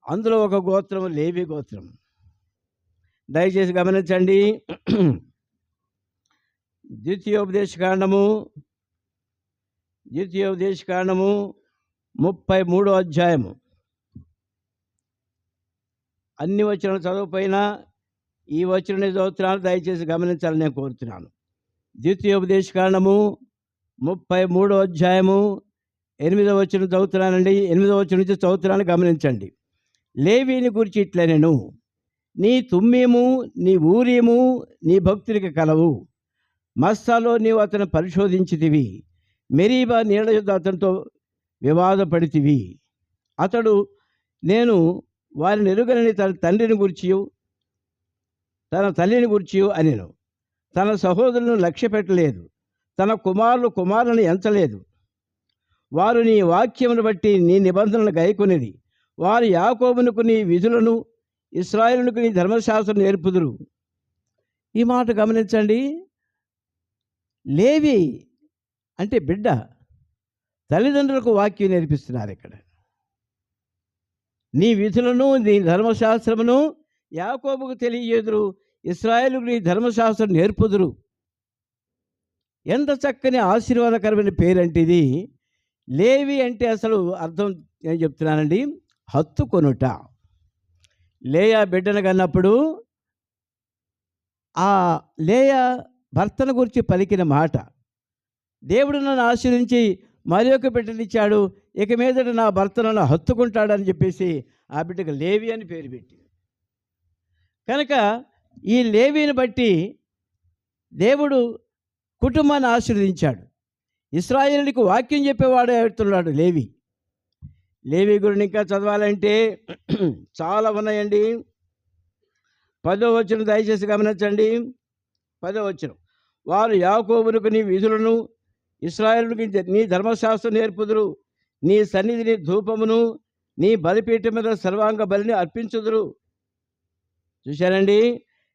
అందులో ఒక గోత్రం లేవి గోత్రం. దయచేసి గమనించండి. ద్వితీయోపదేశకాండము 33వ అధ్యాయము. అన్ని వచనాలు చదవకపోయినా ఈ వచనం చదువుతున్నాను, దయచేసి గమనించాలని నేను కోరుతున్నాను. ద్వితీయోపదేశకాండము 33వ అధ్యాయము 8వ వచనం చదువుతున్నానండి. 8వ వచనం నుంచి చదువుతున్నాను, గమనించండి. లేవీని గురించి ఇట్లా, నేను నీ తుమ్మీము నీ ఊరీము నీ భక్తునికి కలవు. మస్సాలో నీవు అతను పరిశోధించితివి. మెరీబా నీళ్ల యుద్ధ అతనితో వివాదపడితివి. అతడు నేను వారిని ఎరుగనని తన తండ్రిని గుర్చియు తన తల్లిని గుర్చియు అనెను. తన సహోదరులను లక్ష్య పెట్టలేదు, తన కుమారులను ఎంచలేదు. వారు నీ వాక్యమును బట్టి నీ నిబంధనలు గైకొనిది. వారు యాకోబునకు నీ విధులను ఇశ్రాయేలునకు నీ ధర్మశాస్త్రం నేర్పుదురు. ఈ మాట గమనించండి. లేవి అంటే బిడ్డ, తల్లిదండ్రులకు వాక్యం నేర్పిస్తున్నారు ఇక్కడ. నీ విధులను నీ ధర్మశాస్త్రమును యాకోబుకు తెలియజేదురు, ఇశ్రాయేలుకు నీ ధర్మశాస్త్రం నేర్పుదురు. ఎంత చక్కని ఆశీర్వాదకరమైన పేరంటే ఇది. లేవి అంటే అసలు అర్థం నేను చెప్తున్నానండి, హత్తుకొనుట. లేయా బిడ్డను కన్నప్పుడు ఆ లేయా భర్తను గురించి పలికిన మాట, దేవుడు నన్ను ఆశీర్వించి మరి ఒక బిడ్డనిచ్చాడు, ఇక మీదట నా భర్త నన్ను హత్తుకుంటాడని చెప్పేసి ఆ బిడ్డకు లేవి అని పేరు పెట్టి. కనుక ఈ లేవిని బట్టి దేవుడు కుటుంబాన్ని ఆశీర్వదించాడు. ఇశ్రాయేలునికి వాక్యం చెప్పేవాడు అవుతున్నాడు లేవి. లేవి గురించి ఇంకా చదవాలంటే చాలా ఉన్నాయండి. 10వ వచనం దయచేసి గమనించండి. 10వ వచనం, వారు యాకోబునకు నీ విధులను ఇశ్రాయేలునికి నీ ధర్మశాస్త్రం నేర్పుదురు. నీ సన్నిధిని ధూపమును నీ బలిపీఠం మీద సర్వాంగ బలిని అర్పించుదురు. చూశారండి,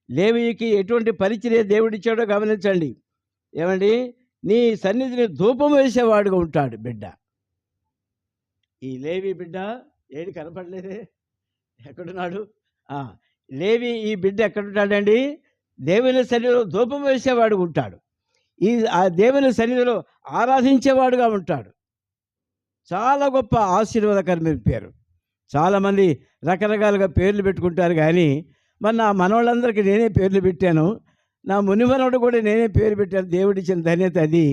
లేవికి ఎటువంటి పరిచర్య దేవుడిచ్చాడో గమనించండి. ఏమండి, నీ సన్నిధిని ధూపం వేసేవాడుగా ఉంటాడు బిడ్డ. ఈ లేవి బిడ్డ ఏది కనపడలేదే, ఎక్కడున్నాడు? లేవి ఈ బిడ్డ ఎక్కడుంటాడండి? దేవుని సన్నిధిలో ధూపం వేసేవాడుగా ఉంటాడు. ఆ దేవుని సన్నిధిలో ఆరాధించేవాడుగా ఉంటాడు. చాలా గొప్ప ఆశీర్వాదకరమైన పేరు. చాలామంది రకరకాలుగా పేర్లు పెట్టుకుంటారు కానీ, మరి నా మనవాళ్ళందరికీ నేనే పేర్లు పెట్టాను. నా మునిమనవడు కూడా నేనే పేరు పెట్టాను. దేవుడిచ్చిన ధన్యత అది.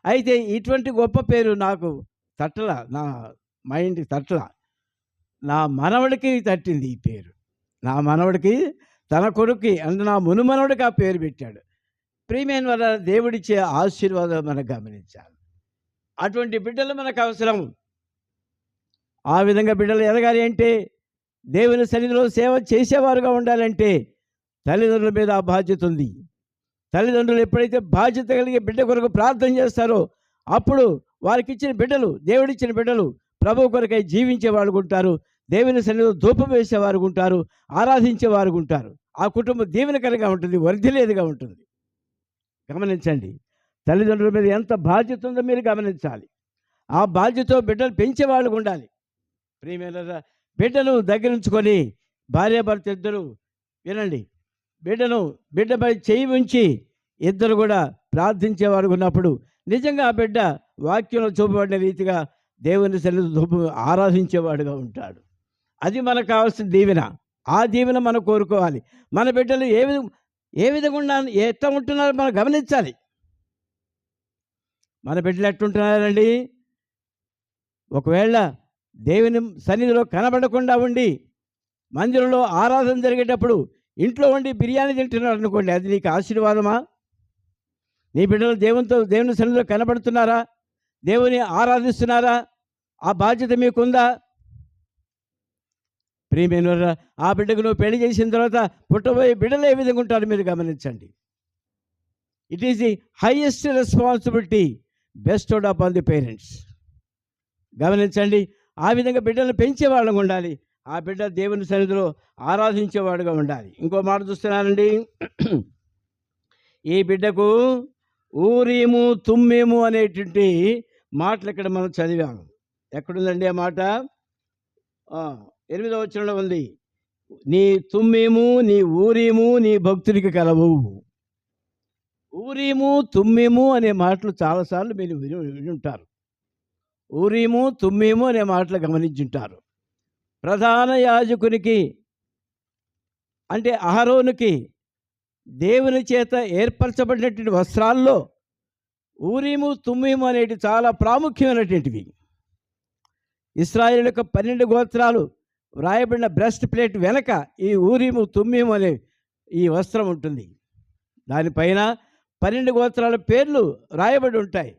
అయితే ఇటువంటి గొప్ప పేరు నాకు తట్టల, నా మైండ్‌కి తట్టల. నా మనవడికి తట్టింది ఈ పేరు. నా మనవడికి, తన కొడుక్కి అంటే నా మునిమనవడికి ఆ పేరు పెట్టాడు. ప్రియమైన వారా, దేవుడిచ్చే ఆశీర్వాదం మనం గమనించాలి. అటువంటి బిడ్డలు మనకు అవసరం. ఆ విధంగా బిడ్డలు ఎదగాలి అంటే, దేవుని సన్నిధిలో సేవ చేసేవారుగా ఉండాలంటే తల్లిదండ్రుల మీద ఆ బాధ్యత ఉంది. తల్లిదండ్రులు ఎప్పుడైతే బాధ్యత కలిగి బిడ్డ కొరకు ప్రార్థన చేస్తారో, అప్పుడు వారికి ఇచ్చిన బిడ్డలు, దేవుడిచ్చిన బిడ్డలు ప్రభువు కొరకై జీవించేవారు ఉంటారు. దేవుని సన్నిధిలో ధూపం వేసేవారు ఉంటారు, ఆరాధించేవారు ఉంటారు. ఆ కుటుంబం దీవెనకరంగా ఉంటుంది, వర్ధిల్లేదిగా ఉంటుంది. గమనించండి, తల్లిదండ్రుల మీద ఎంత బాధ్యత ఉందో మీరు గమనించాలి. ఆ బాధ్యతతో బిడ్డలు పెంచేవాళ్ళు ఉండాలి. ప్రియమైన బిడ్డను దగ్గరించుకొని భార్యాభర్త ఇద్దరు వినండి, బిడ్డపై చేయి ఉంచి ఇద్దరు కూడా ప్రార్థించేవారు ఉన్నప్పుడు నిజంగా ఆ బిడ్డ వాక్యంలో చూపబడిన రీతిగా దేవుని సన్నిధిలో ఆరాధించేవాడుగా ఉంటాడు. అది మనకు కావాల్సిన దీవెన. ఆ దీవెన మనం కోరుకోవాలి. మన బిడ్డలు ఏ విధంగా ఎట్లా ఉంటున్నారో మనం గమనించాలి. మన బిడ్డలు ఎట్టుంటున్నారండి? ఒకవేళ దేవుని సన్నిధిలో కనబడకుండా ఉండి మందిరంలో ఆరాధన జరిగేటప్పుడు ఇంట్లో ఉండి బిర్యానీ తింటున్నాడు అనుకోండి, అది నీకు ఆశీర్వాదమా? నీ బిడ్డలు దేవుని సన్నిధిలో కనబడుతున్నారా? దేవుని ఆరాధిస్తున్నారా? ఆ బాధ్యత మీకుందా? ప్రియమైనవారా, ఆ బిడ్డకు నువ్వు పెళ్లి చేసిన తర్వాత పుట్టబోయే బిడ్డలు ఏ విధంగా ఉంటారో మీరు గమనించండి. It is the highest responsibility bestowed upon the parents. గమనించండి, ఆ విధంగా బిడ్డలను పెంచేవాళ్ళం ఉండాలి. ఆ బిడ్డ దేవుని సన్నిధిలో ఆరాధించేవాడుగా ఉండాలి. ఇంకో మాట చూస్తున్నానండి, ఈ బిడ్డకు ఊరీము తుమ్మీము అనేటువంటి మాటలు ఇక్కడ మనం చదివాము. ఎక్కడుందండి ఆ మాట? 8వ వచనంలో ఉంది. నీ తుమ్మీము, నీ ఊరీము నీ భక్తునికి కలవు. ఊరీము తుమ్మీము అనే మాటలు చాలాసార్లు మీరు వినుంటారు. ఊరీము తుమ్మీము అనే మాటలు గమనించుంటారు. ప్రధాన యాజకునికి అంటే అహరోనుకి దేవుని చేత ఏర్పరచబడినటువంటి వస్త్రాల్లో ఊరీము తుమ్మీము అనేవి చాలా ప్రాముఖ్యమైనటువంటివి. ఇశ్రాయేలు యొక్క 12 గోత్రాలు వ్రాయబడిన బ్రెస్ట్ ప్లేట్ వెనక ఈ ఊరీము తుమ్మీము అనే ఈ వస్త్రం ఉంటుంది. దానిపైన 12 గోత్రాల పేర్లు రాయబడి ఉంటాయి.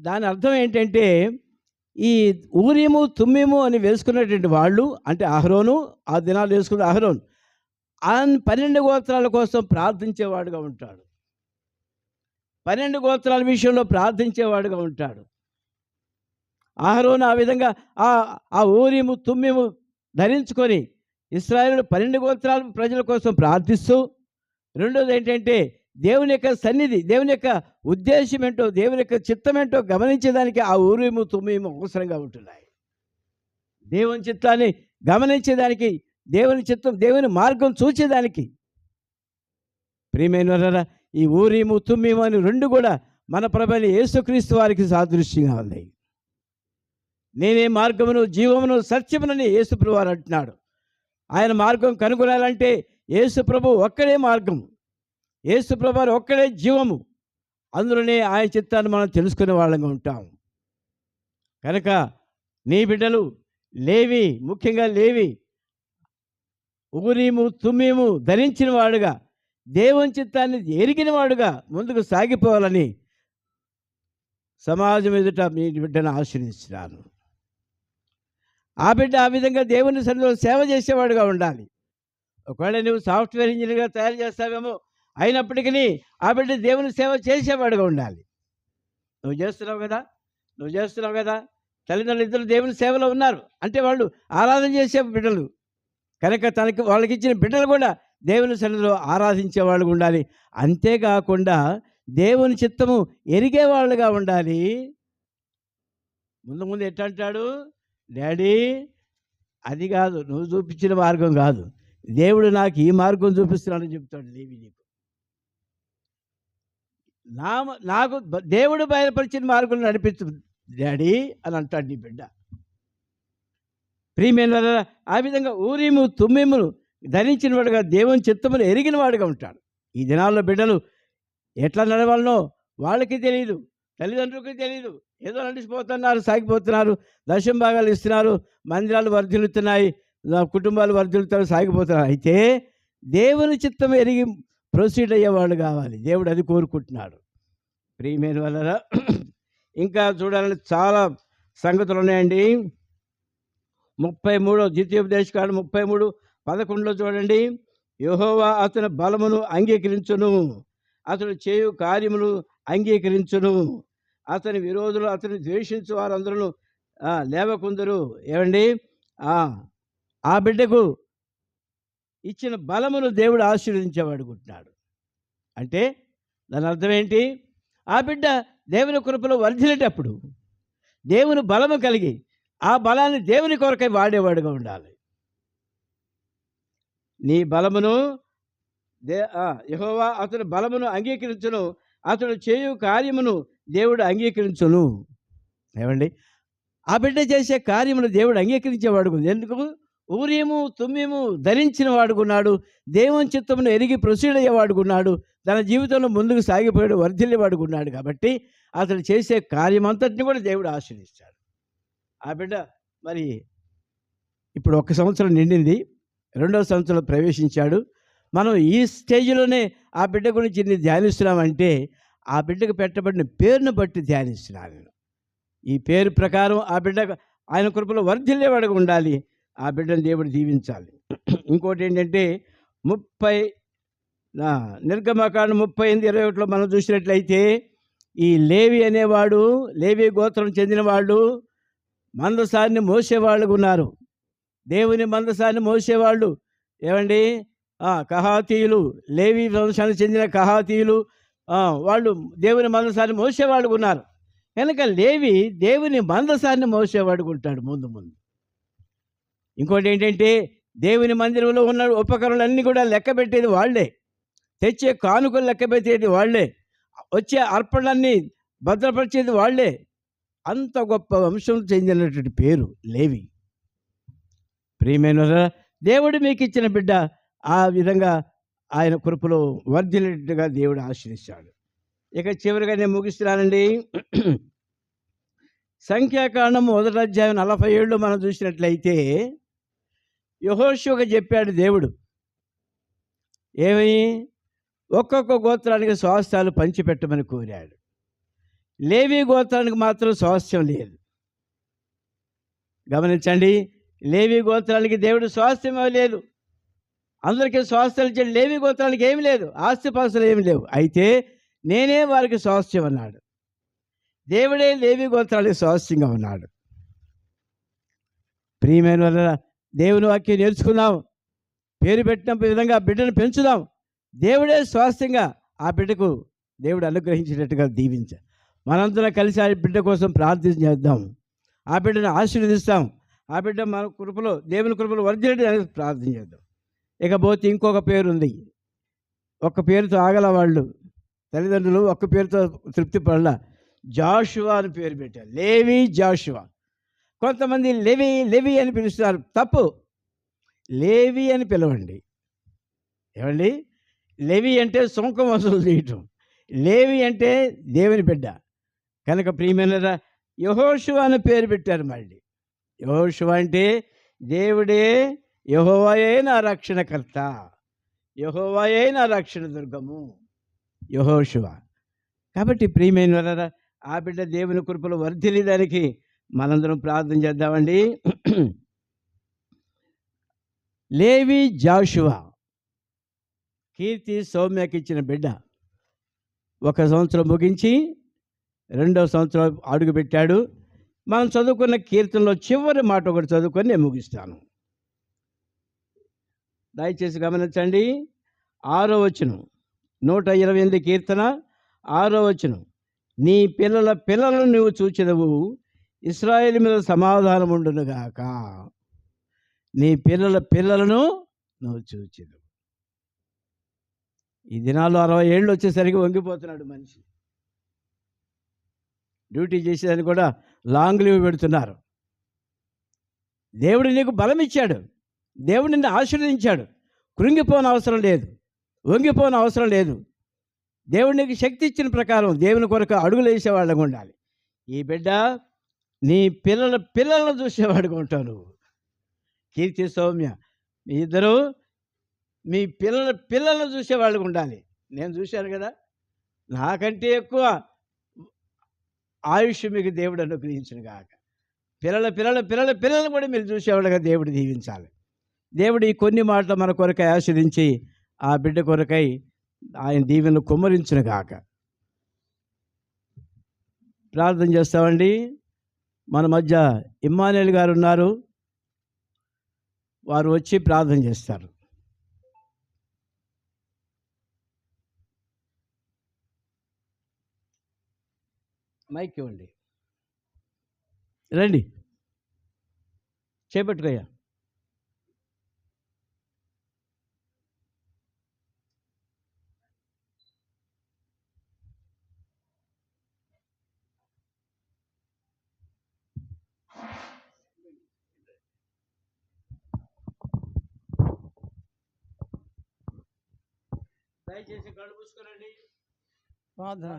దాని అర్థం ఏంటంటే, ఈ ఊరీము తుమ్మీము అని వేసుకున్నటువంటి వాళ్ళు అంటే అహరోను, ఆ దినాలు వేసుకున్న అహరోను 12 గోత్రాల కోసం ప్రార్థించేవాడుగా ఉంటాడు. 12 గోత్రాల విషయంలో ప్రార్థించేవాడుగా ఉంటాడు. అహరోను ఆ విధంగా ఆ ఊరీము తుమ్మీము ధరించుకొని ఇశ్రాయేలు 12 గోత్రాల ప్రజల కోసం ప్రార్థిస్తూ, రెండోది ఏంటంటే దేవుని యొక్క సన్నిధి, దేవుని యొక్క ఉద్దేశం ఏంటో, దేవుని యొక్క చిత్తం ఏంటో గమనించేదానికి ఆ ఊరీము తుమ్మీము అవసరంగా ఉంటున్నాయి. దేవుని చిత్తాన్ని గమనించేదానికి, దేవుని చిత్తం, దేవుని మార్గం చూచేదానికి. ప్రియమైన వారా, ఈ ఊరీము తుమ్మీము అని 2 కూడా మన ప్రభువైన యేసుక్రీస్తు వారికి సాదృశ్యంగా ఉన్నాయి. నేనే మార్గమును జీవమును సత్యమునని యేసు ప్రభు వారు అంటున్నాడు. ఆయన మార్గం కనుగొనాలంటే యేసు ప్రభు ఒక్కడే మార్గం, యేసు ప్రభు వారు ఒక్కడే జీవము. అందులోనే ఆయన చిత్తాన్ని మనం తెలుసుకునే వాళ్ళంగా ఉంటాం. కనుక నీ బిడ్డలు లేవి, ముఖ్యంగా లేవి ఊరీము తుమ్మీము ధరించిన వాడుగా, దేవుని చిత్తాన్ని ఎరిగిన వాడుగా ముందుకు సాగిపోవాలని సమాజం ఎదుట మీ బిడ్డను ఆశీర్వదిస్తున్నాను. ఆ బిడ్డ ఆ విధంగా దేవుని సన్నిధిలో సేవ చేసేవాడుగా ఉండాలి. ఒకవేళ నువ్వు సాఫ్ట్వేర్ ఇంజనీర్గా తయారు చేస్తావేమో, అయినప్పటికీ ఆ బిడ్డ దేవుని సేవ చేసేవాడుగా ఉండాలి. నువ్వు చేస్తున్నావు కదా. తల్లిదండ్రులు ఇద్దరు దేవుని సేవలో ఉన్నారు అంటే వాళ్ళు ఆరాధన చేసే బిడ్డలు కనుక వాళ్ళకి ఇచ్చిన బిడ్డలు కూడా దేవుని సన్నిధిలో ఆరాధించే వాళ్ళు ఉండాలి. అంతేకాకుండా దేవుని చిత్తము ఎరిగేవాళ్ళుగా ఉండాలి. ముందు ఎట్లా అంటాడు, డాడీ అది కాదు, నువ్వు చూపించిన మార్గం కాదు, దేవుడు నాకు ఈ మార్గం చూపిస్తున్నాడని చెప్తాడు. లేవి నీకు నాకు దేవుడు బయలుపరిచిన మార్గంలో నడిపించు డాడీ అని అంటాడు నీ బిడ్డ. ప్రియమైన వారా, ఆ విధంగా ఊరీము తుమ్మిములు ధరించిన వాడుగా దేవుని చిత్తమును ఎరిగిన వాడుగా ఉంటాడు. ఈ దినాల్లో బిడ్డలు ఎట్లా నడవాలనో వాళ్ళకి తెలియదు, తల్లిదండ్రులకి తెలియదు. ఏదో నడిచిపోతున్నారు, సాగిపోతున్నారు, దశమ భాగాలు ఇస్తున్నారు, మందిరాలు వర్ధిల్లుతున్నాయి, కుటుంబాలు వర్ధిల్లుతారు, సాగిపోతున్నారు. అయితే దేవుని చిత్తం ఎరిగి ప్రొసీడ్ అయ్యేవాళ్ళు కావాలి. దేవుడు అది కోరుకుంటున్నాడు. ప్రియమైన వాళ్ళరా, ఇంకా చూడాలని చాలా సంగతులు ఉన్నాయండి. 33 ద్వితీయోపదేశకాండం 33:11 చూడండి. యెహోవా అతని బలమును అంగీకరించును, అతడు చేయు కార్యములు అంగీకరించును, అతని విరోధులు అతని ద్వేషించు వారందరూ లేవకుందరు. ఏమండి, ఆ బిడ్డకు ఇచ్చిన బలమును దేవుడు ఆశీర్వదించేవాడుకుంటున్నాడు. అంటే దాని అర్థం ఏంటి? ఆ బిడ్డ దేవుని కృపలో వర్ధిల్లేటప్పుడు దేవుని బలము కలిగి ఆ బలాన్ని దేవుని కొరకై వాడేవాడుగా ఉండాలి. నీ బలమును యెహోవా అతని బలమును అంగీకరించును, అతడు చేయు కార్యమును దేవుడు అంగీకరించును. ఏమండి, ఆ బిడ్డ చేసే కార్యమును దేవుడు అంగీకరించేవాడు. ఎందుకు? ఊరీము తుమ్మిము ధరించిన వాడుకున్నాడు, దేవుని చిత్తమును ఎరిగి ప్రొసీడ్ అయ్యేవాడుకున్నాడు, తన జీవితంలో ముందుకు సాగిపోయాడు, వర్ధిల్లేవాడుకున్నాడు. కాబట్టి అతడు చేసే కార్యమంతటిని కూడా దేవుడు ఆశీర్వదిస్తాడు. ఆ బిడ్డ మరి ఇప్పుడు 1 సంవత్సరం నిండింది, 2వ సంవత్సరంలో ప్రవేశించాడు. మనం ఈ స్టేజ్లోనే ఆ బిడ్డ గురించి ధ్యానిస్తున్నామంటే ఆ బిడ్డకు పెట్టబడిన పేరును బట్టి ధ్యానిస్తున్నాను. ఈ పేరు ప్రకారం ఆ బిడ్డ ఆయన కృపలో వర్ధిల్లేవాడుగా ఉండాలి. ఆ బిడ్డను దేవుడు దీవించాలి. ఇంకోటి ఏంటంటే 30 నిర్గమకాండం 38:21 మనం చూసినట్లయితే ఈ లేవి అనేవాడు, లేవి గోత్రం చెందిన వాళ్ళు మందసాన్ని మోసేవాళ్ళుగా ఉన్నారు. దేవుని మందసాన్ని మోసేవాళ్ళు. ఏమండి, కహాతీయులు, లేవి వంశానికి చెందిన కహాతీయులు వాళ్ళు దేవుని మందసాన్ని మోసేవాళ్ళుగా ఉన్నారు. కనుక లేవి దేవుని మందసాన్ని మోసేవాడుకుంటాడు ముందు. ఇంకోటి ఏంటంటే దేవుని మందిరంలో ఉన్న ఉపకరణలన్నీ కూడా లెక్క పెట్టేది వాళ్ళే, తెచ్చే కానుకలు లెక్క పెట్టేది వాళ్ళే, వచ్చే అర్పణలన్నీ భద్రపరిచేది వాళ్ళే. అంత గొప్ప వంశం చెందినటువంటి పేరు లేవి. ప్రియమైన దేవుడు మీకు ఇచ్చిన బిడ్డ ఆ విధంగా ఆయన కృపలో వర్ధిల్లేట్టుగా దేవుడు ఆశీర్వదిస్తాడు. ఇక చివరిగా నేను ముగిస్తున్నానండి. సంఖ్యాకాండం 1వ అధ్యాయం 47 మనం చూసినట్లయితే యెహోషువకు చెప్పాడు దేవుడు, ఏమని? ఒక్కొక్క గోత్రానికి స్వాస్థ్యాలు పంచిపెట్టమని కోరాడు. లేవి గోత్రానికి మాత్రం స్వాస్థ్యం లేదు. గమనించండి, లేవి గోత్రానికి దేవుడు స్వాస్థ్యం లేదు. అందరికీ స్వాస్థ్యాలు ఇచ్చాడు, లేవి గోత్రానికి ఏమి లేదు, ఆస్తిపాస్తులు ఏమి లేవు. అయితే నేనే వారికి స్వాస్థ్యం అన్నాడు. దేవుడే లేవి గోత్రానికి స్వాస్థ్యంగా ఉన్నాడు. ప్రియమైన వల్ల దేవుని వాక్యం నేర్చుకుందాం, పేరు పెట్టిన విధంగా బిడ్డను పెంచుదాం. దేవుడే స్వాస్థ్యంగా ఆ బిడ్డకు దేవుడు అనుగ్రహించేటట్టుగా దీవించాలి. మనందరం కలిసి ఆ బిడ్డ కోసం ప్రార్థన చేద్దాం, ఆ బిడ్డను ఆశీర్వదిస్తాం, ఆ బిడ్డ మన కృపలో దేవుని కృపలో వర్ధిల్లేదని ప్రార్థన చేద్దాం. ఇకపోతే ఇంకొక పేరు ఉంది. ఒక్క పేరుతో ఆగల వాళ్ళు తల్లిదండ్రులు, ఒక్క పేరుతో తృప్తి పడలా. జాషువా అని పేరు పెట్టారు. లేవి జాషువా. కొంతమంది లేవి అని పిలుస్తారు. తప్పు, లేవి అని పిలవండి. ఏమండి, లేవి అంటే సుంకం వసూలు చేయటం, లేవి అంటే దేవుని బిడ్డ. కనుక ప్రియమైన యెహోషువా అని పేరు పెట్టారు. మళ్ళీ యెహోషువా అంటే దేవుడే, యెహోవాయే నా రక్షణకర్త, యెహోవాయే నా రక్షణ దుర్గము, యెహోషువా. కాబట్టి ప్రియమైన ఆ బిడ్డ దేవుని కృపలో వర్ధిల్లేదానికి మనందరం ప్రార్థన చేద్దామండి. లేవి జాషువా కీర్తి సౌమ్యకి ఇచ్చిన బిడ్డ 1 సంవత్సరం ముగించి 2వ సంవత్సరం అడుగుపెట్టాడు. మనం చదువుకున్న కీర్తనలో చివరి మాట ఒకటి చదువుకొని నేను ముగిస్తాను. దయచేసి గమనించండి. 6వ వచనం, 128 కీర్తన 6వ వచనం. నీ పిల్లల పిల్లలను నువ్వు చూచెదవు, ఇశ్రాయేలు మీద సమాధానం ఉండునుగాక. నీ పిల్లల పిల్లలను నువ్వు చూచెదవు. ఈ దినాల్లో 60 ఏళ్ళు వచ్చేసరికి వంగిపోతున్నాడు మనిషి. డ్యూటీ చేసేదాన్ని కూడా లాంగ్ లీవ్ పెడుతున్నారు. దేవుడు నీకు బలం ఇచ్చాడు, దేవుడు నిన్ను ఆశీర్వదించాడు. కృంగిపోని అవసరం లేదు, వంగిపోని అవసరం లేదు. దేవుడు నీకు శక్తి ఇచ్చిన ప్రకారం దేవుని కొరకు అడుగులు వేసేవాళ్ళగా ఉండాలి. ఈ బిడ్డ నీ పిల్లలను చూసేవాడుగా ఉంటావు నువ్వు. కీర్తి, సౌమ్య, మీ ఇద్దరు మీ పిల్లలను చూసేవాళ్ళగా ఉండాలి. నేను చూశాను కదా, నాకంటే ఎక్కువ ఆయుష్ మీకు దేవుడు అనుగ్రహించును గాక. పిల్లలను కూడా మీరు చూసేవాళ్ళగా దేవుడు దీవించాలి. దేవుడు ఈ కొన్ని మాటలు మన కొరకై ఆశీర్వదించి ఆ బిడ్డ కొరకై ఆయన దీవెనలు కుమ్మరించును గాక. ప్రార్థన చేస్తామండి. మన మధ్య ఇమ్మానుయేల్ గారు ఉన్నారు, వారు వచ్చి ప్రార్థన చేస్తారు. మైక్ ఇవ్వండి, రండి, చేపట్టుకోయ్యా. దయచేసి కళ్ళు మూసుకోనండి. ప్రార్థన.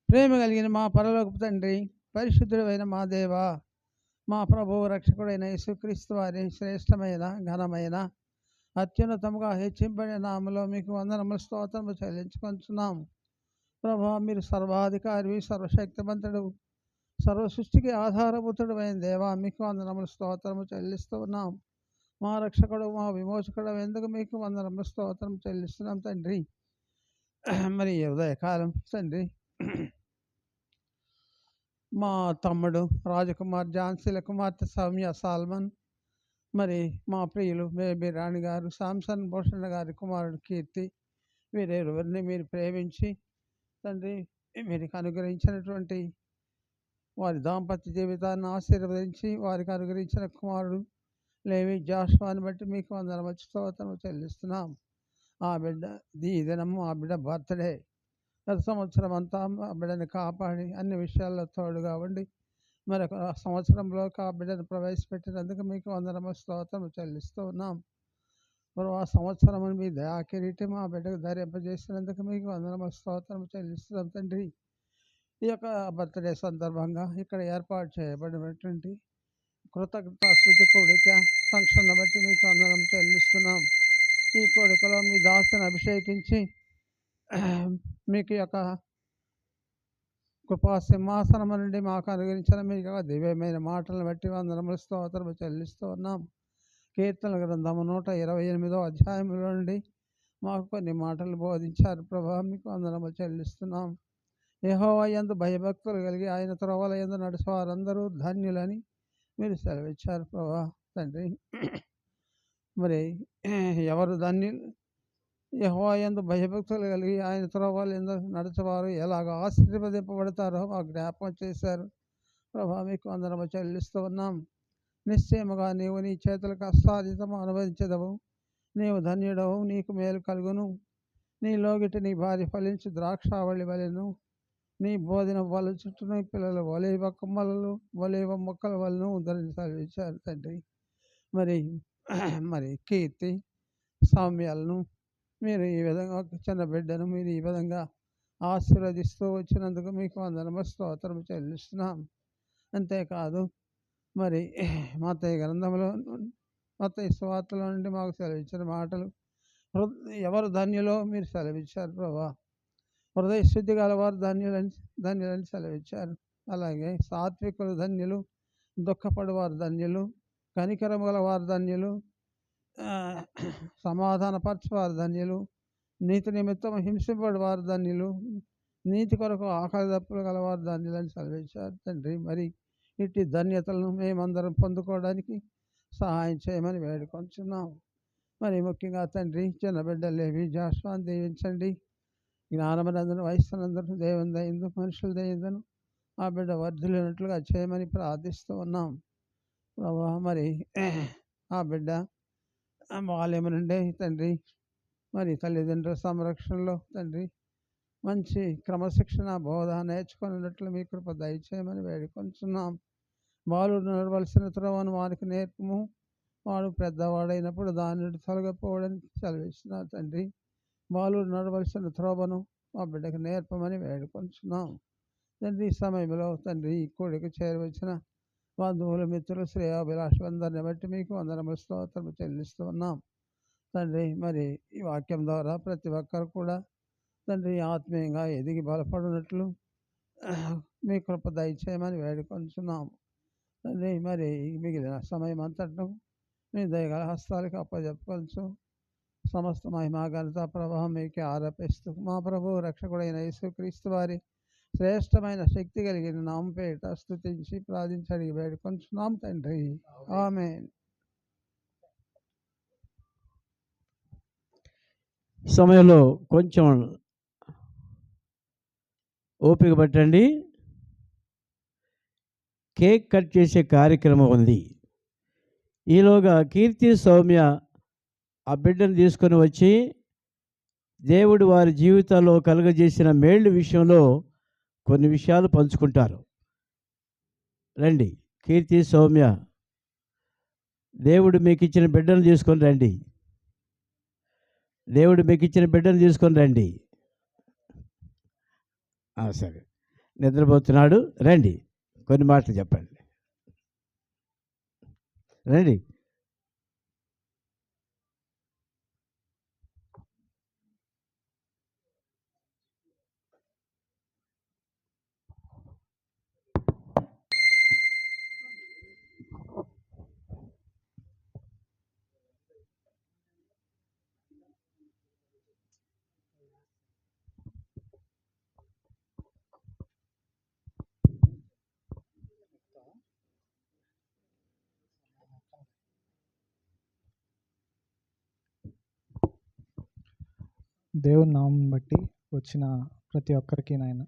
ప్రేమ కలిగిన మా పరలోకపు తండ్రి, పరిశుద్ధుడైన మా దేవ, మా ప్రభువు రక్షకుడైన యేసుక్రీస్తు వారి శ్రేష్టమైన ఘనమైన అత్యున్నతముగా హెచ్చింపడిన నామలో మీకు వందనములు స్తోత్రము చెల్లించుకొంచున్నాము. ప్రభా, మీరు సర్వాధికారి, సర్వశక్తిమంతుడు, సర్వ సృష్టికి ఆధారభూతుడు అయిన దేవా, మీకు వందనములు స్తోత్రము చెల్లిస్తూ ఉన్నాం. మా రక్షకుడు, మా విమోచకుడు ఎందుకు మీకు వందనములు స్తోత్రం చెల్లిస్తున్నాం తండ్రి. మరి ఉదయకాలం తండ్రి, మా తమ్ముడు రాజకుమార్, ఝాన్సీల కుమార్తె సౌమ్య సాల్మన్, మరి మా ప్రియులు బేబీ రాణి గారు, శాంసన్ భూషణ్ గారి కుమారుడు కీర్తి, వీరెవరిని మీరు ప్రేమించి తండ్రి మీకు అనుగ్రహించినటువంటి వారి దాంపత్య జీవితాన్ని ఆశీర్వదించి వారికి అనుగ్రహించిన కుమారుడు లేవి జాషువాని బట్టి మీకు వందనము స్తోత్రము చెల్లిస్తున్నాం. ఆ బిడ్డ ఈ దినము ఆ బిడ్డ బర్త్డే. గత సంవత్సరం అంతా ఆ బిడ్డని కాపాడి అన్ని విషయాల్లో తోడుగా ఉండి మరొక సంవత్సరంలో ఆ బిడ్డను ప్రవేశపెట్టినందుకు మీకు వందనము స్తోత్రము చెల్లిస్తూ ఉన్నాం. మరో ఆ సంవత్సరం మీ దయా కిరీటం మా బిడ్డకు ధరింపజేసినందుకు మీకు వందనము స్తోత్రము చెల్లిస్తున్నాం తండ్రి. ఈ యొక్క బర్త్డే సందర్భంగా ఇక్కడ ఏర్పాటు చేయబడినటువంటి కృతజ్ఞతాస్తుతి కూడిక ఫంక్షన్ బట్టి మీకు వందనం చెల్లిస్తున్నాం. ఈ కోడికలో మీ దాసుని అభిషేకించి మీకు యొక్క కృపా సింహాసనం నుండి మాకు అనుగ్రహించిన మీకు దివ్యమైన మాటలను బట్టి వందనములు స్తోత్రము చెల్లిస్తూ ఉన్నాం. కీర్తన గ్రంథము 128వ అధ్యాయంలో నుండి మాకు కొన్ని మాటలు బోధించారు ప్రభా, మీకు వందనము చెల్లిస్తున్నాం. యెహోవా యందు భయభక్తులు కలిగి ఆయన త్రోవల యందు నడుచువారందరూ ధన్యులని మీరు సెలవిచ్చారు ప్రభా తండ్రి. మరి ఎవరు ధన్యులు? యెహోవా యందు భయభక్తులు కలిగి ఆయన త్రోవల యందు నడుచువారు ఎలాగ ఆశీర్వదింపబడతారో మాకు జ్ఞాపకం చేశారు ప్రభా, మీకు వందనము చెల్లిస్తూ ఉన్నాం. నిశ్చయముగా నీవు నీ చేతుల కష్టార్జితము అనుభవించదవు, నీవు ధన్యుడవు, నీకు మేలు కలుగును. నీ లోగిటి నీ భార్య ఫలించి ద్రాక్షావళి వలెను, నీ బోధిన వాళ్ళ చుట్టూ నీ పిల్లలు ఒలీవ కొమ్మలు ఒలీవ మొక్కల వలన ఉద్ధరించారు తండ్రి. మరి కీర్తి సౌమ్యాలను మీరు ఈ విధంగా చిన్న బిడ్డను మీరు ఈ విధంగా ఆశీర్వదిస్తూ వచ్చినందుకు మీకు వందనము స్తోత్రం చెల్లిస్తున్నాం. అంతేకాదు మరి మత్తయి గ్రంథంలో మత్తయి సువార్తలో నుండి మాకు సెలవిచ్చిన మాటలు, ఎవరు ధన్యులో మీరు సెలవిచ్చారు ప్రభా. హృదయ శుద్ధి గలవారు ధన్యులని సెలవిచ్చారు. అలాగే సాత్వికులు ధన్యులు, దుఃఖపడువారు ధన్యులు, కనికరము గలవారు ధన్యులు, సమాధానపరచువారు ధన్యులు, నీతి నిమిత్తం హింసింపబడివారు ధన్యులు, నీతి కొరకు ఆకలి దప్పులు గలవారు ధన్యులని సెలవిచ్చారు తండ్రి. మరి ఇట్టి ధన్యతలను మేమందరం పొందుకోవడానికి సహాయం చేయమని వేడుకొంచున్నాం. మరి ముఖ్యంగా తండ్రి చిన్న బిడ్డ లేవి జాషువాని దీవించండి. జ్ఞానమనందును వయస్సునందును దేవుని దయందు మనుషుల దయందును ఆ బిడ్డ వర్ధిల్లినట్లుగా చేయమని ప్రార్థిస్తూ ఉన్నాం ప్రభా. మరి ఆ బిడ్డ బాల్యం నుండే తండ్రి మరి తల్లిదండ్రుల సంరక్షణలో తండ్రి మంచి క్రమశిక్షణ బోధ నేర్చుకున్నట్లు మీ కృప దయచేయమని వేడుకొంచున్నాం. బాలుడు నడవలసిన త్రోవను వారికి నేర్పము, వాడు పెద్దవాడైనప్పుడు దాని నుండి తొలగిపోవడం సెలవిస్తున్నా తండ్రి. బాలుడు నడవలసిన త్రోవను మా బిడ్డకు నేర్పమని వేడుకొంచున్నాం తండ్రి. ఈ సమయంలో తండ్రి ఈ కూడికి చేరవచ్చిన బంధువులు, మిత్రులు, శ్రేయాభిలాషులందరిని బట్టి మీకు వందనములు స్తోత్రము చెల్లిస్తూ ఉన్నాం తండ్రి. మరి ఈ వాక్యం ద్వారా ప్రతి ఒక్కరు కూడా తండ్రి ఆత్మీయంగా ఎదిగి బలపడినట్లు మీ కృప దయచేయమని వేడుకొంచున్నాము తండ్రి. మరి మిగిలిన సమయం అంతటను మీ దయగల హస్తాలకు అప్పచెప్పుకొంచు సమస్త మహిమా ఘనత ప్రభావం మీకే ఆరోపిస్తూ మా ప్రభు రక్షకుడైన యేసుక్రీస్తు వారి శ్రేష్టమైన శక్తి కలిగిన నామపేట స్తుతించి ప్రార్థించి వేడుకొంచున్నాం తండ్రి. ఆమేన్. సమయంలో కొంచెం ఓపిక పట్టండి. కేక్ కట్ చేసే కార్యక్రమం ఉంది. ఈలోగా కీర్తి, సౌమ్య ఆ బిడ్డను తీసుకొని వచ్చి దేవుడు వారి జీవితాల్లో కలుగజేసిన మేళ్ళు విషయంలో కొన్ని విషయాలు పంచుకుంటారు. రండి కీర్తి, సౌమ్య, దేవుడు మీకు ఇచ్చిన బిడ్డను తీసుకొని రండి. దేవుడు మీకు ఇచ్చిన బిడ్డను తీసుకొని రండి. సరే, నిద్రపోతున్నాడు, రండి కొన్ని మాటలు చెప్పండి. రండి. దేవుని నామం బట్టి వచ్చిన ప్రతి ఒక్కరికి నాయన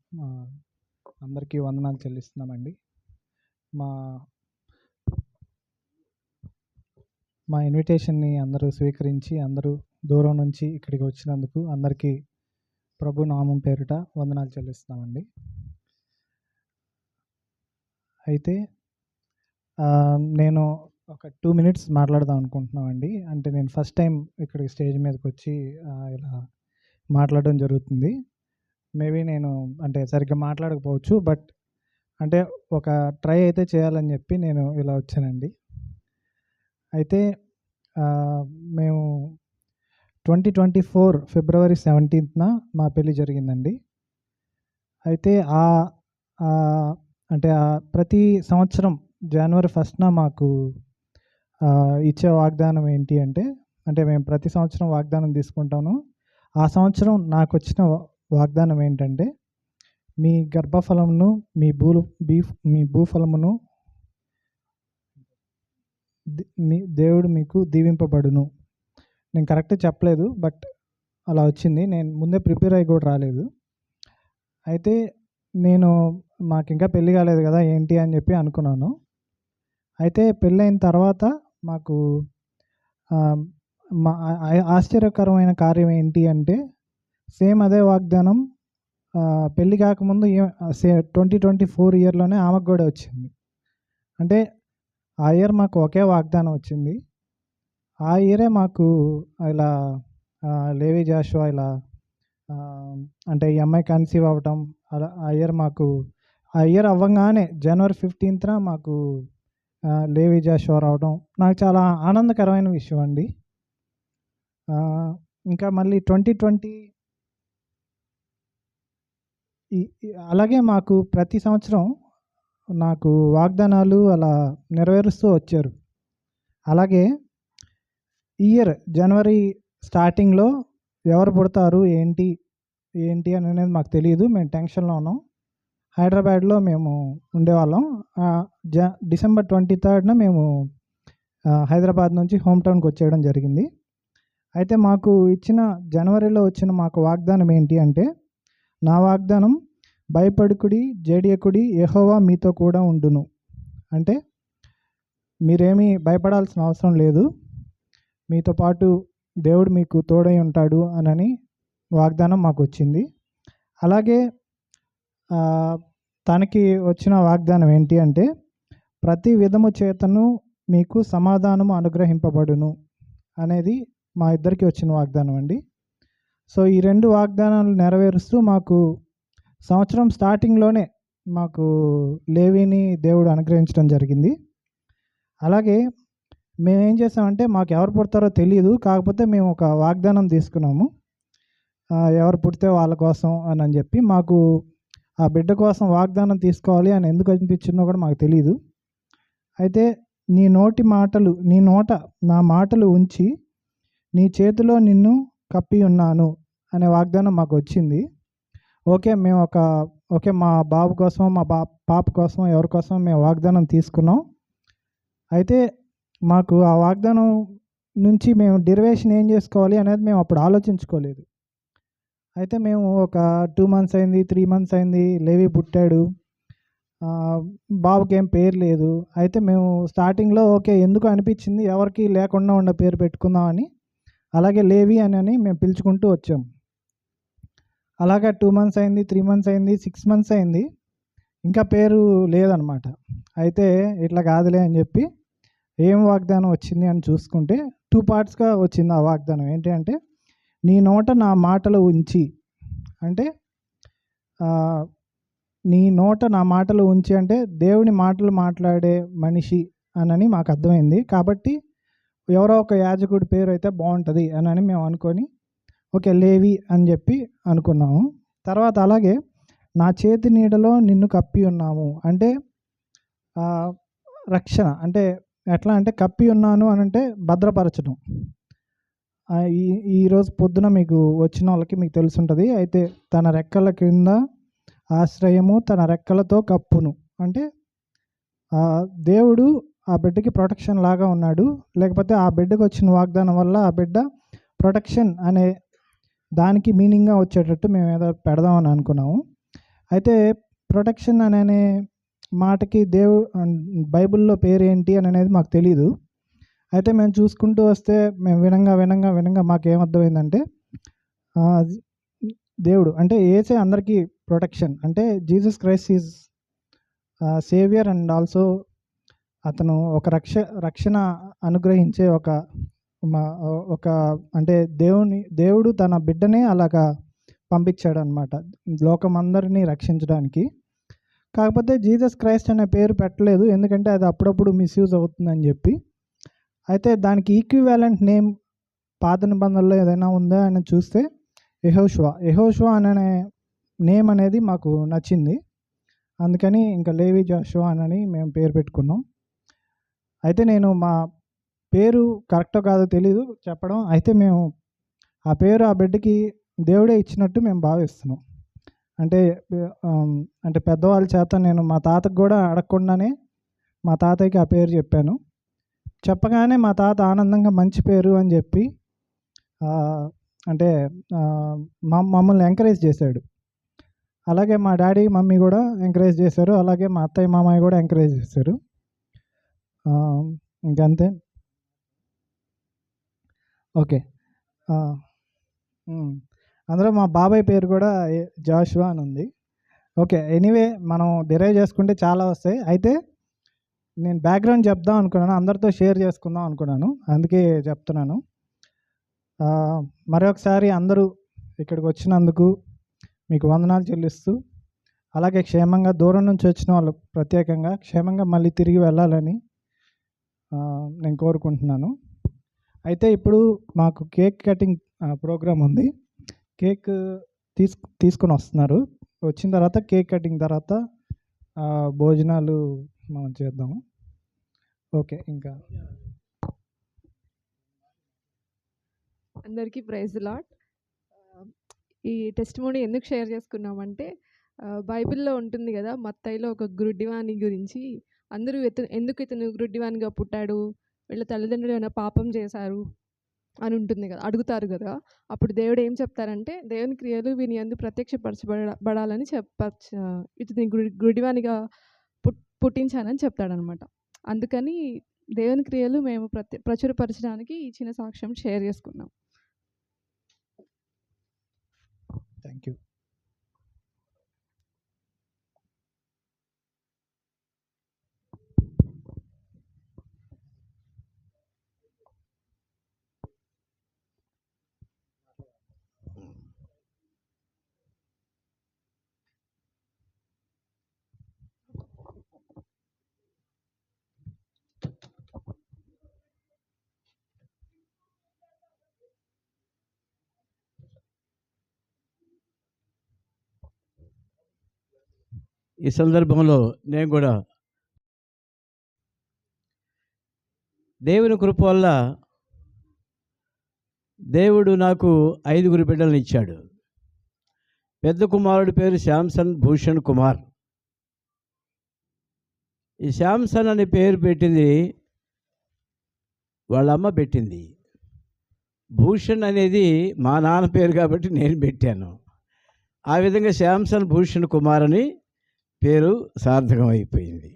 అందరికీ వందనాలు చెల్లిస్తున్నామండి. మా ఇన్విటేషన్ని అందరూ స్వీకరించి అందరూ దూరం నుంచి ఇక్కడికి వచ్చినందుకు అందరికీ ప్రభు నామం పేరిట వందనాలు చెల్లిస్తున్నామండి. అయితే నేను ఒక 2 minutes మాట్లాడదాం అనుకుంటున్నామండి. అంటే నేను ఫస్ట్ టైం ఇక్కడికి స్టేజ్ మీదకి వచ్చి ఇలా మాట్లాడడం జరుగుతుంది. మేబీ నేను అంటే సరిగ్గా మాట్లాడకపోవచ్చు, బట్ అంటే ఒక ట్రై అయితే చేయాలని చెప్పి నేను ఇలా వచ్చానండి. అయితే మేము 2024 February 17th మా పెళ్ళి జరిగిందండి. అయితే అంటే ప్రతి సంవత్సరం January 1st మాకు ఇచ్చే వాగ్దానం ఏంటి అంటే మేము ప్రతి సంవత్సరం వాగ్దానం తీసుకుంటాను. ఆ సంవత్సరం నాకు వచ్చిన వాగ్దానం ఏంటంటే, మీ గర్భఫలమును మీ భూఫలమును మీ దేవుడు మీకు దీవింపబడును. నేను కరెక్ట్గా చెప్పలేదు, బట్ అలా వచ్చింది. నేను ముందే ప్రిపేర్ అయ్యి కూడా రాలేదు. అయితే నేను మాకు ఇంకా పెళ్ళి కాలేదు కదా ఏంటి అని చెప్పి అనుకున్నాను. అయితే పెళ్ళైన తర్వాత మాకు ఆశ్చర్యకరమైన కార్యం ఏంటి అంటే, సేమ్ అదే వాగ్దానం పెళ్ళి కాకముందు 2024 ఇయర్లోనే ఆమెకు కూడా వచ్చింది. అంటే ఆ ఇయర్ మాకు ఒకే వాగ్దానం వచ్చింది. ఆ ఇయరే మాకు ఇలా లేవి జాషువా ఇలా అంటే ఈ అమ్మాయి కన్సీవ్ అవ్వటం, అలా ఆ ఇయర్ అవ్వగానే January 15th మాకు లేవి జాషువా రావడం నాకు చాలా ఆనందకరమైన విషయం అండి. ఇంకా మళ్ళీ 2020 అలాగే మాకు ప్రతి సంవత్సరం నాకు వాగ్దానాలు అలా నెరవేరుస్తూ వచ్చారు. అలాగే ఈ ఇయర్ జనవరి స్టార్టింగ్లో ఎవరు పుడతారు ఏంటి అనేది మాకు తెలియదు. మేము టెన్షన్లో ఉన్నాం. హైదరాబాద్లో మేము ఉండేవాళ్ళం. December 23rd మేము హైదరాబాద్ నుంచి హోమ్ టౌన్కి వచ్చేయడం జరిగింది. అయితే మాకు ఇచ్చిన జనవరిలో వచ్చిన మాకు వాగ్దానం ఏంటి అంటే, నా వాగ్దానం భయపడుకుడి జేడియకుడి యెహోవా మీతో కూడా ఉండును. అంటే మీరేమీ భయపడాల్సిన అవసరం లేదు, మీతో పాటు దేవుడు మీకు తోడై ఉంటాడు అని వాగ్దానం మాకు వచ్చింది. అలాగే తనకి వచ్చిన వాగ్దానం ఏంటి అంటే, ప్రతి విధము చేతను మీకు సమాధానము అనుగ్రహింపబడును అనేది మా ఇద్దరికి వచ్చిన వాగ్దానం అండి. సో ఈ 2 వాగ్దానాలు నెరవేరుస్తూ మాకు సంవత్సరం స్టార్టింగ్లోనే మాకు లేవీని దేవుడు అనుగ్రహించడం జరిగింది. అలాగే మేమేం చేసామంటే, మాకు ఎవరు పుడతారో తెలియదు, కాకపోతే మేము ఒక వాగ్దానం తీసుకున్నాము, ఎవరు పుడితే వాళ్ళ కోసం అని చెప్పి. మాకు ఆ బిడ్డ కోసం వాగ్దానం తీసుకోవాలి అని ఎందుకు అనిపించిందో కూడా మాకు తెలియదు. అయితే నీ నోట నా మాటలు ఉంచి నీ చేతిలో నిన్ను కప్పి ఉన్నాను అనే వాగ్దానం మాకు వచ్చింది. ఓకే మా బాబు కోసం, మా పాప కోసం, ఎవరి కోసం మేము వాగ్దానం తీసుకున్నాం. అయితే మాకు ఆ వాగ్దానం నుంచి మేము డెరివేషన్ ఏం చేసుకోవాలి అనేది మేము అప్పుడు ఆలోచించుకోలేదు. అయితే మేము ఒక 2 మంత్స్ అయింది, 3 మంత్స్ అయింది, లేవి పుట్టాడు, బాబుకి ఏం పేరు లేదు. అయితే మేము స్టార్టింగ్లో ఎందుకు అనిపించింది ఎవరికి లేకుండా ఉన్న పేరు పెట్టుకుందామని, అలాగే లేవి అని మేము పిలుచుకుంటూ వచ్చాం. అలాగా 2 మంత్స్ అయింది, 3 మంత్స్ అయింది, 6 మంత్స్ అయింది, ఇంకా పేరు లేదనమాట. అయితే ఇట్లా కాదులే అని చెప్పి ఏం వాగ్దానం వచ్చింది అని చూసుకుంటే 2 పార్ట్స్గా వచ్చింది ఆ వాగ్దానం. ఏంటి అంటే, నీ నోట నా మాటలు ఉంచి, అంటే నీ నోట నా మాటలు ఉంచి అంటే దేవుని మాటలు మాట్లాడే మనిషి అని మాకు అర్థమైంది. కాబట్టి ఎవరో ఒక యాజకుడి పేరు అయితే బాగుంటుంది అని మేము అనుకొని లేవి అని చెప్పి అనుకున్నాము. తర్వాత అలాగే నా చేతి నీడలో నిన్ను కప్పి ఉన్నాము అంటే రక్షణ. అంటే ఎట్లా అంటే, కప్పి ఉన్నాను అని అంటే భద్రపరచడం. ఈరోజు పొద్దున మీకు వచ్చిన వాళ్ళకి మీకు తెలుసుంటుంది. అయితే తన రెక్కల కింద ఆశ్రయము, తన రెక్కలతో కప్పును అంటే దేవుడు ఆ బిడ్డకి ప్రొటెక్షన్ లాగా ఉన్నాడు. లేకపోతే ఆ బిడ్డకు వచ్చిన వాగ్దానం వల్ల ఆ బిడ్డ ప్రొటెక్షన్ అనే దానికి మీనింగ్గా వచ్చేటట్టు మేము ఏదో పెడదామని అనుకున్నాము. అయితే ప్రొటెక్షన్ అనే మాటకి బైబిల్లో పేరు ఏంటి అని అనేది మాకు తెలీదు. అయితే మేము చూసుకుంటూ వస్తే మేము వినంగా మాకు ఏమర్థమైందంటే, దేవుడు అంటే యేసే అందరికీ ప్రొటెక్షన్. అంటే Jesus Christ is saviour and also అతను ఒక రక్షణ అనుగ్రహించే ఒక అంటే దేవుడు తన బిడ్డనే అలాగా పంపించాడు అనమాట, లోకం అందరినీ రక్షించడానికి. కాకపోతే జీసస్ క్రైస్ట్ అనే పేరు పెట్టలేదు, ఎందుకంటే అది అప్పుడప్పుడు మిస్యూజ్ అవుతుందని చెప్పి. అయితే దానికి ఈక్వివాలెంట్ నేమ్ పాత నిబంధనలో ఏదైనా ఉందా అని చూస్తే యెహోషువ అనే నేమ్ అనేది మాకు నచ్చింది. అందుకని ఇంకా లేవి జాషువా అని మేము పేరు పెట్టుకున్నాం. అయితే నేను మా పేరు కరెక్టో కాదో తెలీదు చెప్పడం. అయితే మేము ఆ పేరు ఆ బిడ్డకి దేవుడే ఇచ్చినట్టు మేము భావిస్తున్నాం. అంటే పెద్దవాళ్ళ చేత నేను మా తాతకు కూడా అడగకుండానే మా తాతయ్యకి ఆ పేరు చెప్పాను. చెప్పగానే మా తాత ఆనందంగా మంచి పేరు అని చెప్పి అంటే మమ్మల్ని ఎంకరేజ్ చేశాడు. అలాగే మా డాడీ మమ్మీ కూడా ఎంకరేజ్ చేశారు. అలాగే మా అత్తయ్య మామయ్య కూడా ఎంకరేజ్ చేశారు. ఇంకంతే. ఓకే. అందులో మా బాబాయ్ పేరు కూడా జాషువా అని ఉంది. ఓకే, ఎనీవే మనం డిరైవ్ చేసుకుంటే చాలా వస్తాయి. అయితే నేను బ్యాక్గ్రౌండ్ చెప్దాం అనుకున్నాను, అందరితో షేర్ చేసుకుందాం అనుకున్నాను, అందుకే చెప్తున్నాను. మరొకసారి అందరూ ఇక్కడికి వచ్చినందుకు మీకు వందనాలు చెల్లిస్తూ, అలాగే క్షేమంగా దూరం నుంచి వచ్చిన వాళ్ళు ప్రత్యేకంగా క్షేమంగా మళ్ళీ తిరిగి వెళ్ళాలని నేను కోరుకుంటున్నాను. అయితే ఇప్పుడు మాకు కేక్ కటింగ్ ప్రోగ్రాం ఉంది. కేక్ తీసుకొని వస్తున్నారు. వచ్చిన తర్వాత కేక్ కటింగ్ తర్వాత భోజనాలు మనం చేద్దాము. ఓకే. ఇంకా అందరికీ ప్రైజ్ లార్డ్. ఈ టెస్టిమోనీ ఎందుకు షేర్ చేసుకున్నామంటే, బైబిల్లో ఉంటుంది కదా, మత్తయిలో ఒక గ్రుడ్డివాని గురించి. అందరూ ఎందుకు ఇతను గ్రుడ్డివానిగా పుట్టాడు, వీళ్ళ తల్లిదండ్రులు ఏమైనా పాపం చేశారు అని ఉంటుంది కదా, అడుగుతారు కదా. అప్పుడు దేవుడు ఏం చెప్తారంటే, దేవుని క్రియలు వీని యందు ప్రత్యక్షపరచబడాలని ఇతని గ్రుడ్డివానిగా పుట్టించానని చెప్తాడనమాట. అందుకని దేవుని క్రియలు మేము ప్రచురపరచడానికి ఈ చిన్న సాక్ష్యం షేర్ చేసుకున్నాం. Thank you. ఈ సందర్భంలో నేను కూడా దేవుని కృప వల్ల దేవుడు నాకు 5 బిడ్డలను ఇచ్చాడు. పెద్ద కుమారుడి పేరు శాంసన్ భూషణ్ కుమార్. ఈ శాంసన్ అనే పేరు పెట్టింది వాళ్ళ అమ్మ పెట్టింది. భూషణ్ అనేది మా నాన్న పేరు కాబట్టి నేను పెట్టాను. ఆ విధంగా శాంసన్ భూషణ్ కుమార్ అని పేరు సార్థకం అయిపోయింది.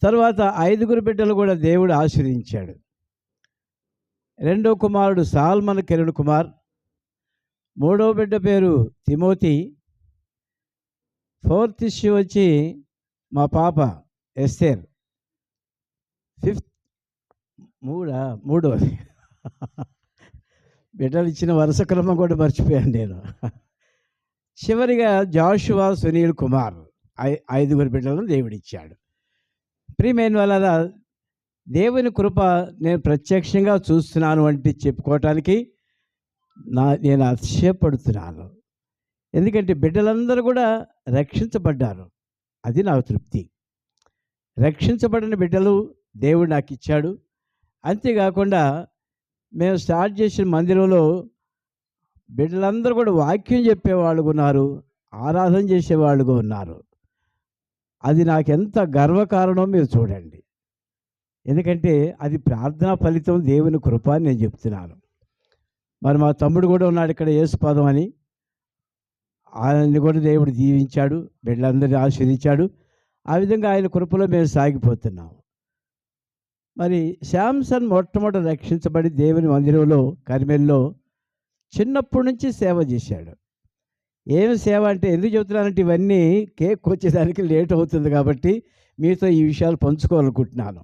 తర్వాత 5 బిడ్డలు కూడా దేవుడు ఆశీర్వదించాడు. రెండో కుమారుడు సాల్మన్ కిరణ్ కుమార్, మూడవ బిడ్డ పేరు తిమోతి, ఫోర్త్ ఇష్యూ వచ్చి మా పాప ఎస్తేర్, మూడవది బిడ్డలు ఇచ్చిన వరుస క్రమం కూడా మర్చిపోయాను నేను. చివరిగా జాషువా సునీల్ కుమార్. 5 బిడ్డలను దేవుడిచ్చాడు. ప్రియమైన వాళ్ళ దేవుని కృప నేను ప్రత్యక్షంగా చూస్తున్నాను అంటే చెప్పుకోవటానికి నేను అతిశయపడుతున్నాను. ఎందుకంటే బిడ్డలందరూ కూడా రక్షించబడ్డారు. అది నాకు తృప్తి. రక్షించబడిన బిడ్డలు దేవుడు నాకు ఇచ్చాడు. అంతేకాకుండా మేము స్టార్ట్ చేసిన మందిరంలో బిడ్డలందరూ కూడా వాక్యం చెప్పేవాళ్ళుగా ఉన్నారు, ఆరాధన చేసేవాళ్ళుగా ఉన్నారు. అది నాకెంత గర్వకారణం మీరు చూడండి. ఎందుకంటే అది ప్రార్థనా ఫలితం, దేవుని కృప అని నేను చెప్తున్నాను. మరి మా తమ్ముడు కూడా ఉన్నాడు ఇక్కడ, యేసుపాదం అని. ఆయన్ని కూడా దేవుడు దీవించాడు, బిడ్డలందరినీ ఆశీర్వదించాడు. ఆ విధంగా ఆయన కృపలో మేము సాగిపోతున్నాం. మరి శాంసన్ మొట్టమొదట రక్షించబడి దేవుని మందిరంలో కర్మెల్లో చిన్నప్పటి నుంచి సేవ చేశాడు. ఏమి సేవ అంటే ఎందుకు చెబుతున్నానంటే ఇవన్నీ కేక్ వచ్చేదానికి లేట్ అవుతుంది కాబట్టి మీతో ఈ విషయాలు పంచుకోవాలనుకుంటున్నాను.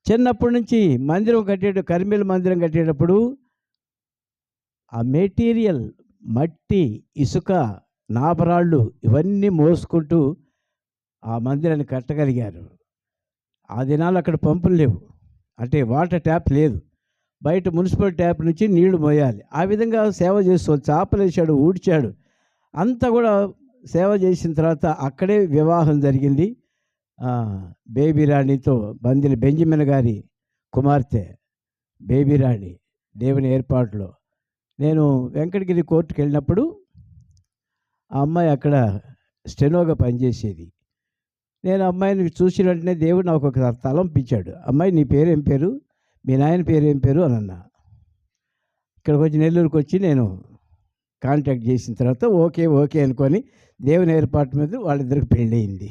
చిన్నప్పటి నుంచి మందిరం కర్మెల్ మందిరం కట్టేటప్పుడు ఆ మెటీరియల్, మట్టి, ఇసుక, నాపరాళ్ళు ఇవన్నీ మోసుకుంటూ ఆ మందిరాన్ని కట్టగలిగారు. ఆ దినాలు అక్కడ పంపులు లేవు, అంటే వాటర్ ట్యాప్ లేదు, బయట మున్సిపల్ ట్యాప్ నుంచి నీళ్లు మోయాలి. ఆ విధంగా సేవ చేస్తూ చేపలు వేసాడు, ఊడ్చాడు. అంతా కూడా సేవ చేసిన తర్వాత అక్కడే వివాహం జరిగింది. బేబీ రాణితో, బెంజమిన్ గారి కుమార్తె బేబీ రాణి. దేవుని ఏర్పాటులో నేను వెంకటగిరి కోర్టుకు వెళ్ళినప్పుడు ఆ అమ్మాయి అక్కడ స్టెనోగా పనిచేసేది. నేను అమ్మాయిని చూసిన వెంటనే దేవుడు నాకు ఒక తలంపించాడు. అమ్మాయి నీ పేరేం పేరు, మీ నాయన పేరేం పేరు అని అన్నా. ఇక్కడికి వచ్చి నెల్లూరుకి వచ్చి నేను కాంటాక్ట్ చేసిన తర్వాత ఓకే అనుకొని దేవుని ఏర్పాటు మీద వాళ్ళిద్దరికి పెళ్ళి అయింది.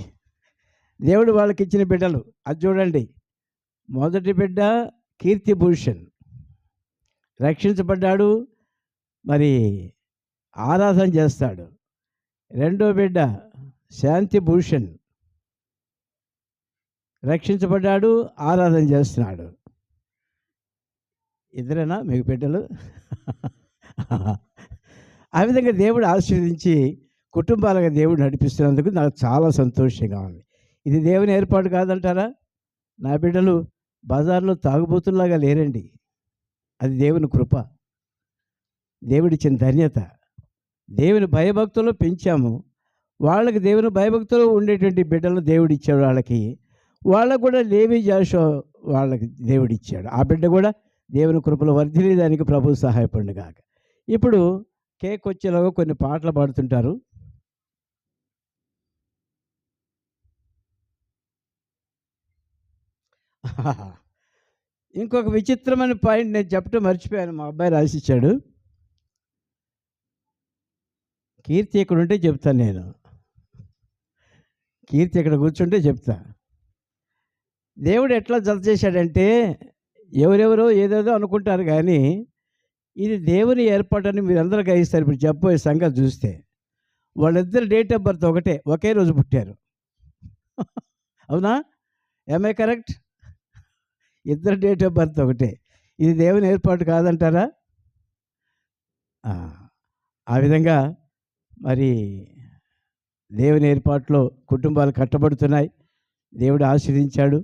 దేవుడు వాళ్ళకి ఇచ్చిన బిడ్డలు అది చూడండి. మొదటి బిడ్డ కీర్తిభూషణ్ రక్షించబడ్డాడు, మరి ఆరాధన చేస్తాడు. రెండో బిడ్డ శాంతిభూషణ్ రక్షించబడ్డాడు, ఆరాధన చేస్తున్నాడు. ఇద్దరేనా మీకు బిడ్డలు? ఆ విధంగా దేవుడు ఆశీర్వదించి కుటుంబాలుగా దేవుడు నడిపిస్తున్నందుకు నాకు చాలా సంతోషంగా ఉంది. ఇది దేవుని ఏర్పాటు కాదంటారా? నా బిడ్డలు బజార్లో తాగుబోతుల్లాగా లేరండి. అది దేవుని కృప, దేవుడిచ్చిన ధన్యత. దేవుని భయభక్తులు పెంచాము. వాళ్ళకి దేవుని భయభక్తులు ఉండేటువంటి బిడ్డలు దేవుడిచ్చాడు. వాళ్ళకు కూడా లేవి జాషువా వాళ్ళకి దేవుడిచ్చాడు. ఆ బిడ్డ కూడా దేవుని కృపలో వర్ధిల్లేదానికి ప్రభువు సహాయపడిన కాక. ఇప్పుడు కేక్ వచ్చేలాగా కొన్ని పాటలు పాడుతుంటారు. ఇంకొక విచిత్రమైన పాయింట్ నేను చెప్పడం మర్చిపోయాను, మా అబ్బాయి రాసిచ్చాడు. కీర్తి ఇక్కడ ఉంటే చెప్తాను నేను. కీర్తి ఇక్కడ కూర్చుంటే చెప్తా. దేవుడు ఎట్లా జత చేశాడంటే ఎవరెవరో ఏదేదో అనుకుంటారు, కానీ ఇది దేవుని ఏర్పాటని మీరు అందరూ గ్రహిస్తారు. ఇప్పుడు చెప్పబోయే సంగతి చూస్తే వాళ్ళిద్దరు డేట్ ఆఫ్ బర్త్ ఒకటే, ఒకే రోజు పుట్టారు. అవునా? ఏమై కరెక్ట్? ఇద్దరు డేట్ ఆఫ్ బర్త్ ఒకటే. ఇది దేవుని ఏర్పాటు కాదంటారా? ఆ విధంగా మరి దేవుని ఏర్పాటులో కుటుంబాలు కట్టబడుతున్నాయి. దేవుడు ఆశీర్వదించాడు.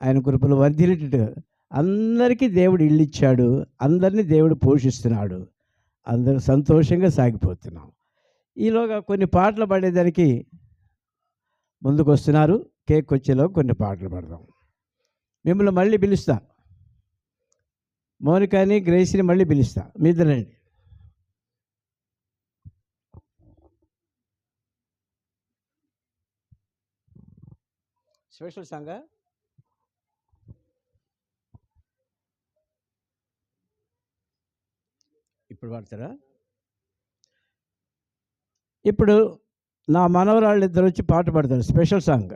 ఆయన కృపలు వర్ధిల్లేటట్టుగా అందరికీ దేవుడు ఇల్లు ఇచ్చాడు. అందరినీ దేవుడు పోషిస్తున్నాడు. అందరూ సంతోషంగా సాగిపోతున్నాం. ఈలోగా కొన్ని పాటలు పాడేదానికి ముందుకు వస్తున్నారు. కేక్ వచ్చేలో కొన్ని పాటలు పాడదాం. మిమ్మల్ని మళ్ళీ పిలుస్తా, మౌనికాని గ్రేసిని మళ్ళీ పిలుస్తా, మీ ఇద్దరండి. స్పెషల్ సాంగ్ ఇప్పుడు పాడతారా? ఇప్పుడు నా మనవరాళ్ళు ఇద్దరు వచ్చి పాట పాడతారు, స్పెషల్ సాంగ్.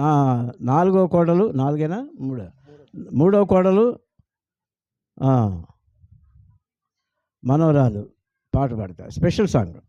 నా నాలుగో కోడలు, నాలుగేనా మూడో కోడలు మనవరాలు పాట పాడతారు, స్పెషల్ సాంగ్.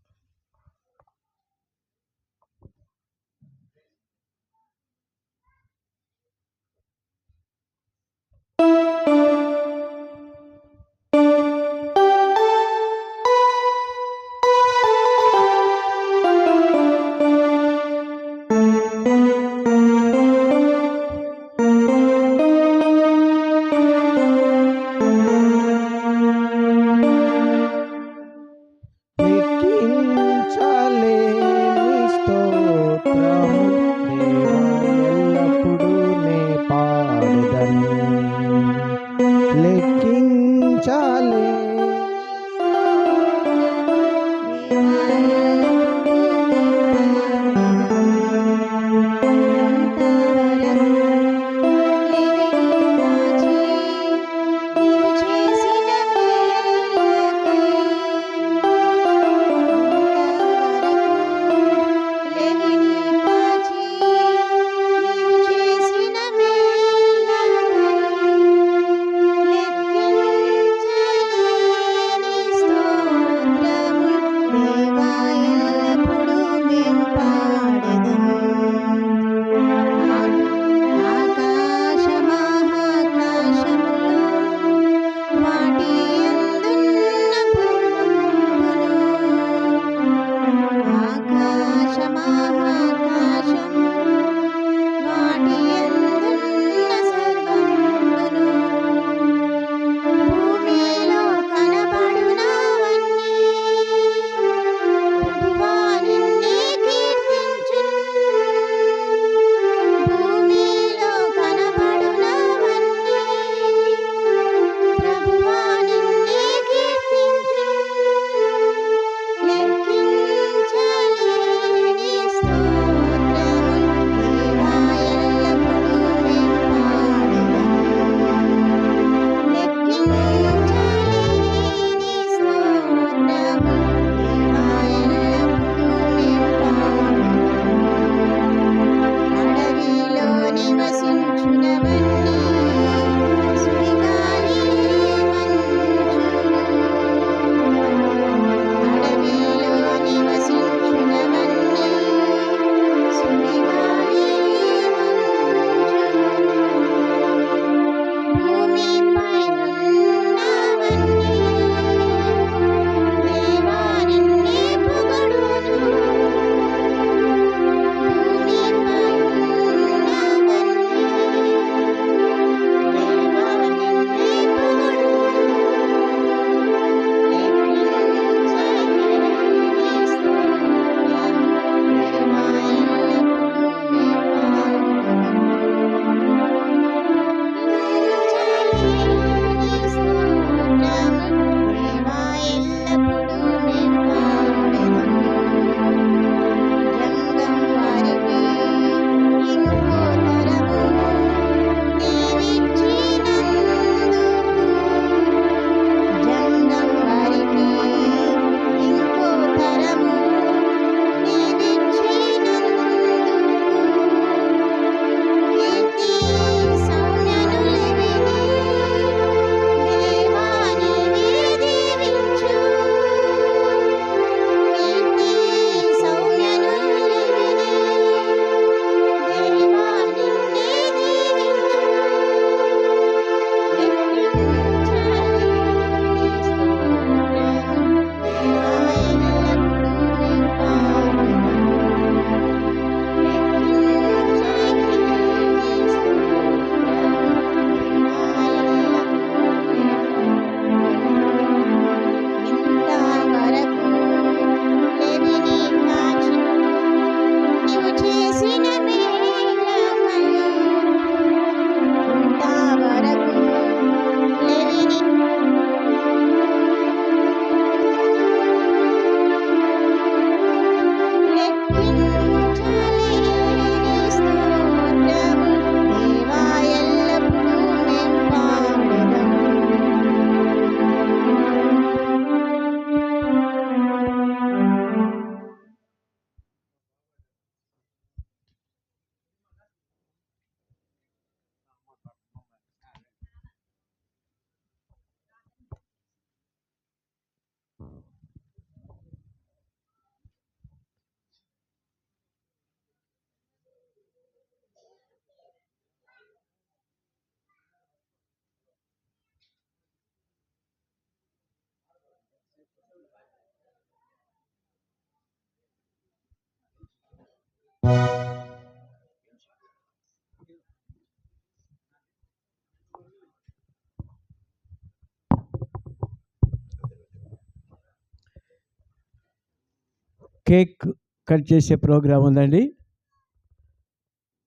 కేక్ కట్ చేసే ప్రోగ్రాం ఉందండి.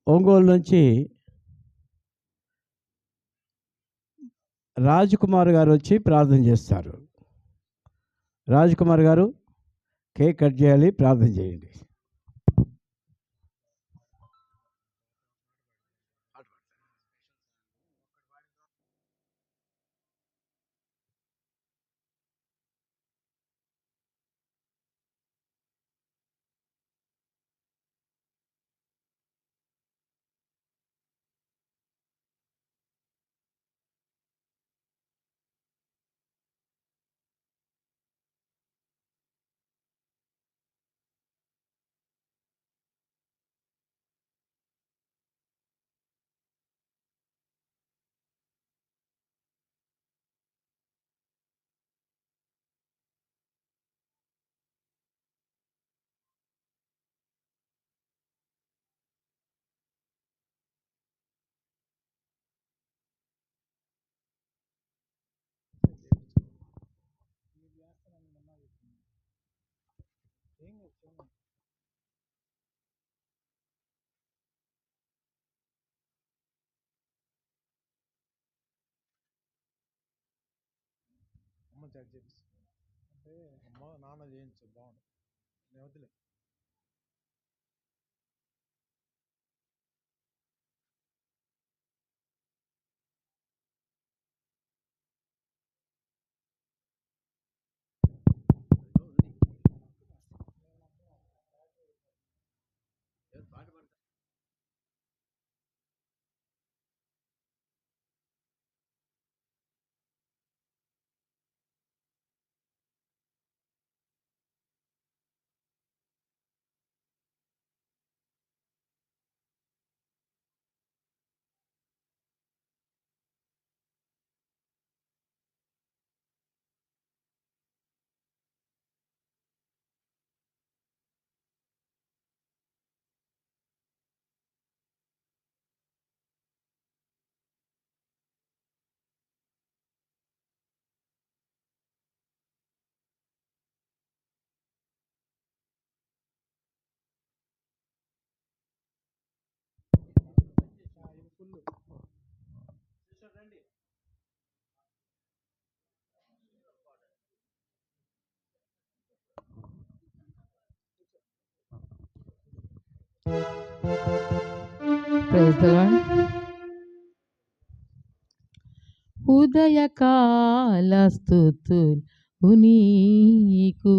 ఒంగోలు నుంచి రాజ్కుమార్ గారు వచ్చి ప్రార్థన చేస్తారు. రాజ్కుమార్ గారు కేక్ కట్ చేయాలి, ప్రార్థన చేయండి. అమ్మ చాట్ చేపిస్తుంది అంటే అమ్మ నాన్న చేయించు బాగుంటుంది. నేను వదిలే ఫుల్ ప్రైజ్ ది లార్డ్. ఉదయకాల స్తుతులు నీకు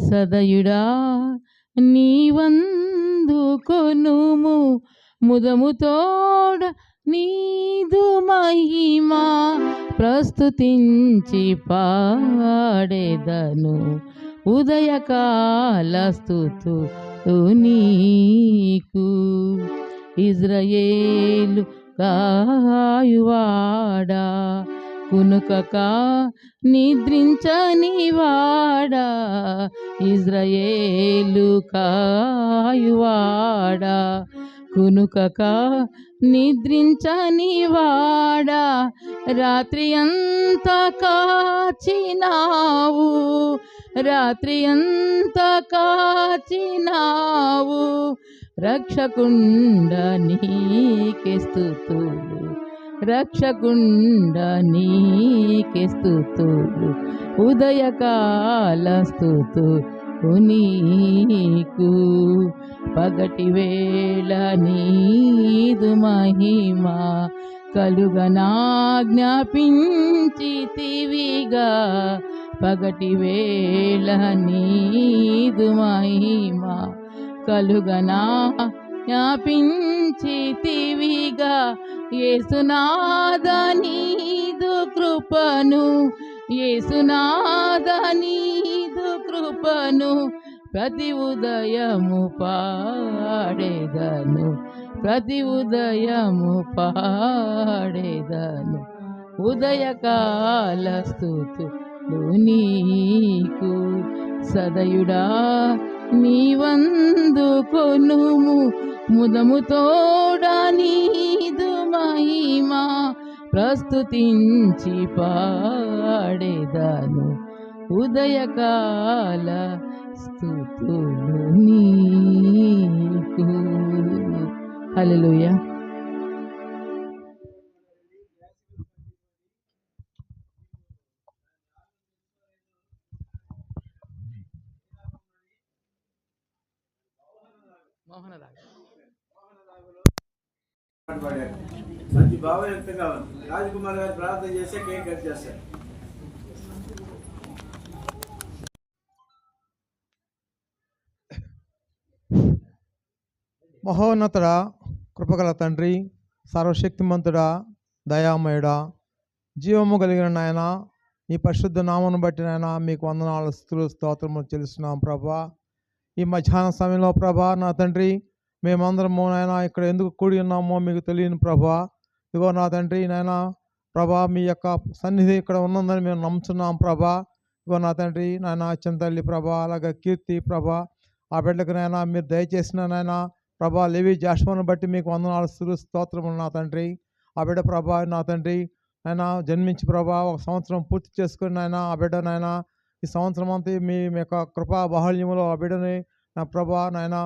సదయుడా నీవందుకొనుము ముదముతోడ నీదు మహిమా ప్రస్తుతించి పాడేదను. ఉదయకాల స్తుతులు నీకు ఇజ్రాయేలు కాయువాడా కునుకక నిద్రించని వాడా ఇజ్రాయేలు కాయువాడా కునుకక నిద్రించని వాడా రాత్రి అంతా కాచినావు రాత్రి అంతా కాచినావు రక్షకుండ నీకే స్తుతులు రక్షకుండ నీకే స్తుతులు ఉదయకాల స్తుతులు నీకు పగటి వేళ నీదు మహిమా కలుగనాజ్ఞాపించితివిగా పగటి వేళ నీదు మహిమా కలుగనా జ్ఞాపించితివిగా యేసునాథ నీదు కృపను యేసునాథ నీదు కృపను ప్రతి ఉదయము పాడేదను ప్రతి ఉదయము పాడేదను ఉదయకాల స్తుతులు నీకు సదయుడా నీవందుకొనుము ముదముతోడా నీదు మహిమా ప్రస్తుతించి పాడేదాను ఉదయకాల స్తుతులు నీకు. హల్లెలూయా. మంచి భావయుక్తంగా ఉంది. రాజకుమార్ గారు ప్రార్థన చేస్తే కేక్ కట్ చేస్తారు. మహోన్నతుడా, కృపగల తండ్రి, సర్వశక్తిమంతుడా, దయామయుడా, జీవము కలిగిన నాయన, నీ పరిశుద్ధ నామను బట్టి నాయన మీకు వందనాలు స్తుతులు స్తోత్రములు చెల్లిస్తున్నాం ప్రభా. ఈ మధ్యాహ్న సమయంలో ప్రభా నా తండ్రి, మేమందరము నాయన ఇక్కడ ఎందుకు కూడి ఉన్నామో మీకు తెలియని ప్రభా. ఇదిగో నా తండ్రి నాయన ప్రభా, మీ యొక్క సన్నిధి ఇక్కడ ఉన్నదని మేము నమ్ముతున్నాం ప్రభా. ఇదిగో నా తండ్రి నాయన చింతల్లి ప్రభా, అలాగే కీర్తి ప్రభా, ఆ బిడ్డకు నాయన మీరు దయచేసిన నాయన ప్రభా లేవి జాషువాను బట్టి మీకు వందనాలు స్తుతులు స్తోత్రములు నా తండ్రి. ఆ బిడ్డ ప్రభా నా తండ్రి నాయన జన్మించి ప్రభా 1 సంవత్సరం పూర్తి చేసుకుని నాయన ఆ బిడ్డ నాయన ఈ సంవత్సరం అంతా మీ యొక్క కృపా బాహుళ్యములో ఆ బిడ్డని నా ప్రభా నాయన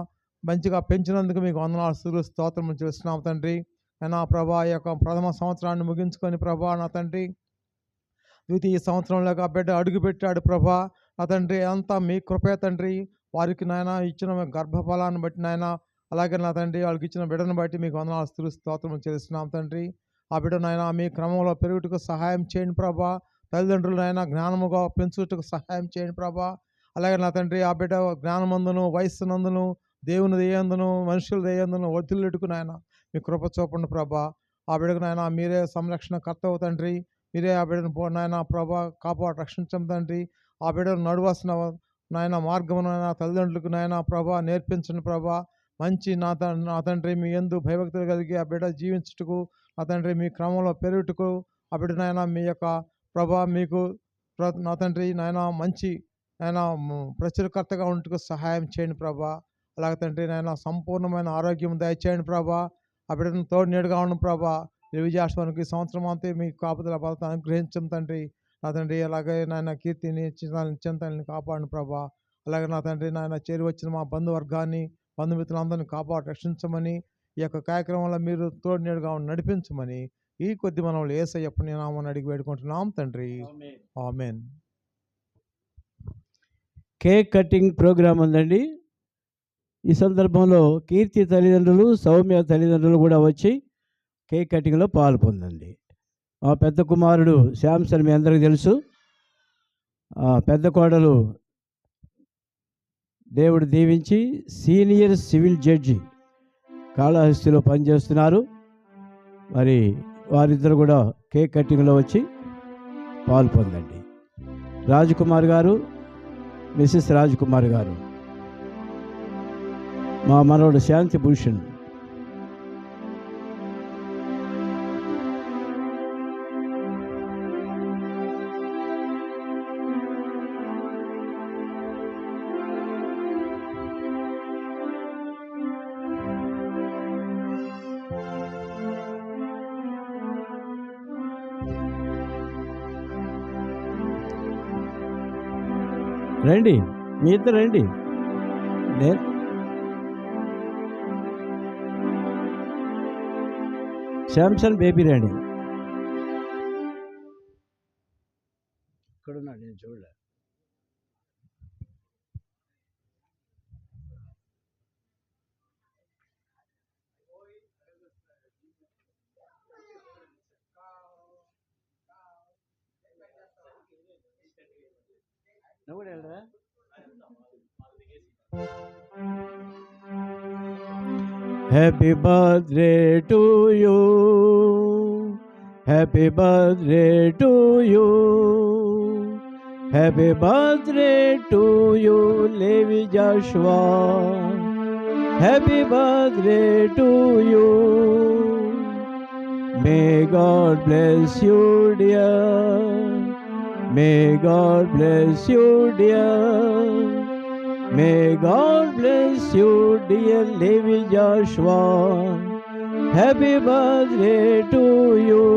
మంచిగా పెంచినందుకు మీకు వందనాలు స్తుతులు స్తోత్రములు చేస్తున్నాం తండ్రి. అయినా ప్రభా ఈ యొక్క ప్రథమ సంవత్సరాన్ని ముగించుకొని ప్రభా నా తండ్రి ద్వితీయ సంవత్సరంలో ఆ బిడ్డ అడుగుపెట్టాడు ప్రభా. నా తండ్రి అంతా మీ కృపే తండ్రి. వారికి నాయన ఇచ్చిన గర్భఫలాన్ని బట్టి నాయన, అలాగే నా తండ్రి వాళ్ళకి ఇచ్చిన బిడ్డను బట్టి మీకు వందనాలు స్తుతులు స్తోత్రములు చేస్తున్నాం తండ్రి. ఆ బిడ్డ నాయన మీ క్రమంలో పెరుగుటకు సహాయం చేయండి ప్రభా. తల్లిదండ్రులు నాయన జ్ఞానముగా పెంచుటకు సహాయం చేయండి ప్రభా. అలాగే నా తండ్రి ఆ బిడ్డ జ్ఞానమందును వయస్సునందును దేవుని దయందును మనుషుల దయందును వర్ధిల్లుటకు నాయన మీ కృప చూపండి ప్రభా. ఆ బిడ్డకు నాయన మీరే సంరక్షణ కర్తవు తండ్రి. మీరే ఆ బిడ్డను నాయన ప్రభా కాపాడు రక్షించం తండ్రి. ఆ బిడ్డను నడువాల్సిన నాయన మార్గము నాయన తల్లిదండ్రులకు నాయన ప్రభా నేర్పించండి ప్రభా. మంచి నా తండ్రి మీ యందు భయభక్తులు కలిగి ఆ బిడ్డ జీవించుటకు నా తండ్రి మీ క్రమంలో పెరుగుటకు ఆ బిడ్డ నాయన మీ యొక్క ప్రభా మీకు నా తండ్రి నాయన మంచి నాయన ప్రచురకర్తగా ఉంటుకు సహాయం చేయండి ప్రభా. అలాగే తండ్రి నాయన సంపూర్ణమైన ఆరోగ్యం దయచేయండి ప్రభా. ఆ బిడ్డను తోడు నీడుగా ఉండు ప్రభా. విజయాశ్వానికి సంవత్సరం అంతే మీ కాపుదల బలత అనుగ్రహించం తండ్రి. నా తండ్రి అలాగే నాయన కీర్తిని చింతల్ని కాపాడు ప్రభా. అలాగే నా తండ్రి నాయన చేరి వచ్చిన మా బంధువర్గాన్ని బంధుమిత్రులందరినీ కాపాడు రక్షించమని, ఈ యొక్క కార్యక్రమంలో మీరు తోడు నీడుగా నడిపించమని ఈ కొద్ది మనవులు యేసయ్య పుణ్యనామని అడిగి వేడుకుంటున్నాం తండ్రి. ఆమేన్. కేక్ కటింగ్ ప్రోగ్రాం ఉందండి. ఈ సందర్భంలో కీర్తి తల్లిదండ్రులు, సౌమ్య తల్లిదండ్రులు కూడా వచ్చి కేక్ కటింగ్లో పాలు పొందండి. మా పెద్ద కుమారుడు శాంసన్ మీ అందరికీ తెలుసు. పెద్ద కోడలు దేవుడు దీవించి సీనియర్ సివిల్ జడ్జి కాళహస్తిలో పనిచేస్తున్నారు. మరి వారిద్దరు కూడా కేక్ కటింగ్లో వచ్చి పాలు పొందండి. రాజ్కుమార్ గారు, మిసెస్ రాజ్కుమార్ గారు, మా మనవడు శాంతి భూషణ్, రండి, మీ ఇద్దరు రండి. శాంసన్ బేబీ రండి. ఇక్కడున్నాడు, నేను చూడలే. నువ్వు కూడా వెళ్ళరా? Happy birthday to you, happy birthday to you, happy birthday to you, Levi Joshua, happy birthday to you. May God bless you dear, may God bless you dear, May God bless you, dear Levi Joshua. Happy birthday to you.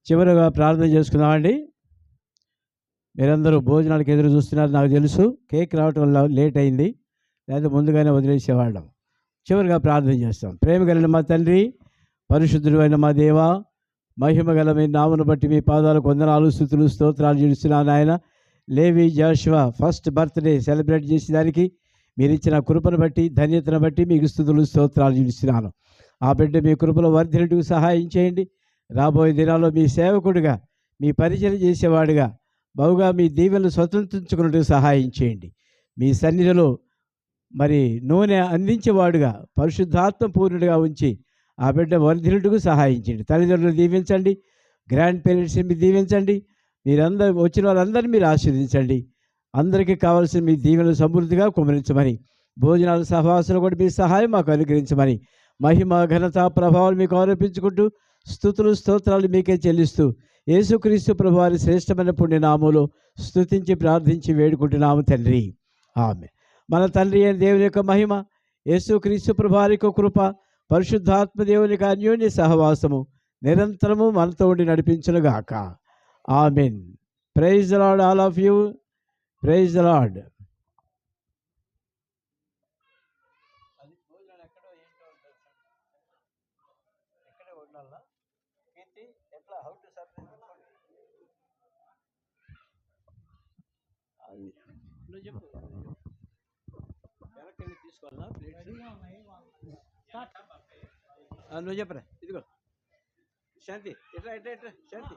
చివరగా ప్రార్థన చేసుకుందామండి. మీరందరూ భోజనాలకు ఎదురు చూస్తున్నారు నాకు తెలుసు. Cake రావటం వల్ల లేట్ అయింది, లేదా ముందుగానే వదిలేసేవాళ్ళం. చివరిగా ప్రార్థన చేస్తాం. ప్రేమ కలిగిన మా తండ్రి, పరిశుద్ధుడు అయిన మా దేవ, మహిమ గల మీ నామను బట్టి మీ పాదాలకు వందనాలు, స్తుతులు, స్తోత్రాలు చేస్తున్నాను. ఆయన లేవి జాషువా ఫస్ట్ బర్త్డే సెలబ్రేట్ చేసేదానికి మీరు ఇచ్చిన కృపను బట్టి, ధన్యతను బట్టి మీకు స్తుతులు, స్తోత్రాలు చేస్తున్నాను. ఆ బిడ్డ మీ కృపలో వర్ధిల్లుటకు సహాయం చేయండి. రాబోయే దినాల్లో మీ సేవకుడిగా, మీ పరిచయం చేసేవాడిగా బహుగా మీ దీవెనలు స్వతంత్రించుకున్నట్టు సహాయం చేయండి. మీ సన్నిధిలో మరి నూనె అందించేవాడుగా, పరిశుద్ధాత్మ పూర్ణుడిగా ఉంచి ఆ బిడ్డ వర్ధిల్లుటకు సహాయం చేయండి. తల్లిదండ్రులు దీవించండి, గ్రాండ్ పేరెంట్స్ని మీరు దీవించండి. మీరందరూ వచ్చిన వాళ్ళందరినీ మీరు ఆశీర్వదించండి. అందరికీ కావాల్సిన మీ దీవెనలు సమృద్ధిగా కుమరించమని, భోజనాల సహవాసాలు కూడా మీ సహాయం మాకు అనుగ్రహించమని, మహిమ ఘనత ప్రభావాలు మీకు ఆరోపించుకుంటూ స్తుతులు స్తోత్రాలు మీకే చెల్లిస్తూ యేసుక్రీస్తు ప్రభువారి శ్రేష్టమైన పుణ్యనామములో స్తుతించి ప్రార్థించి వేడుకుంటున్నాము తండ్రి, ఆమె. మన తండ్రి అయిన దేవుని యొక్క మహిమ, యేసుక్రీస్తు ప్రభువారి యొక్క కృప, పరిశుద్ధాత్మ దేవుని యొక్క అన్యోన్య సహవాసము నిరంతరము మనతో ఉండి నడిపించునుగాక. Amen. Praise the lord all of you. Praise the lord. తీసుకోవాలా నువ్వు చెప్పరా, ఇదిగో శాంతి, ఎట్లా శాంతి.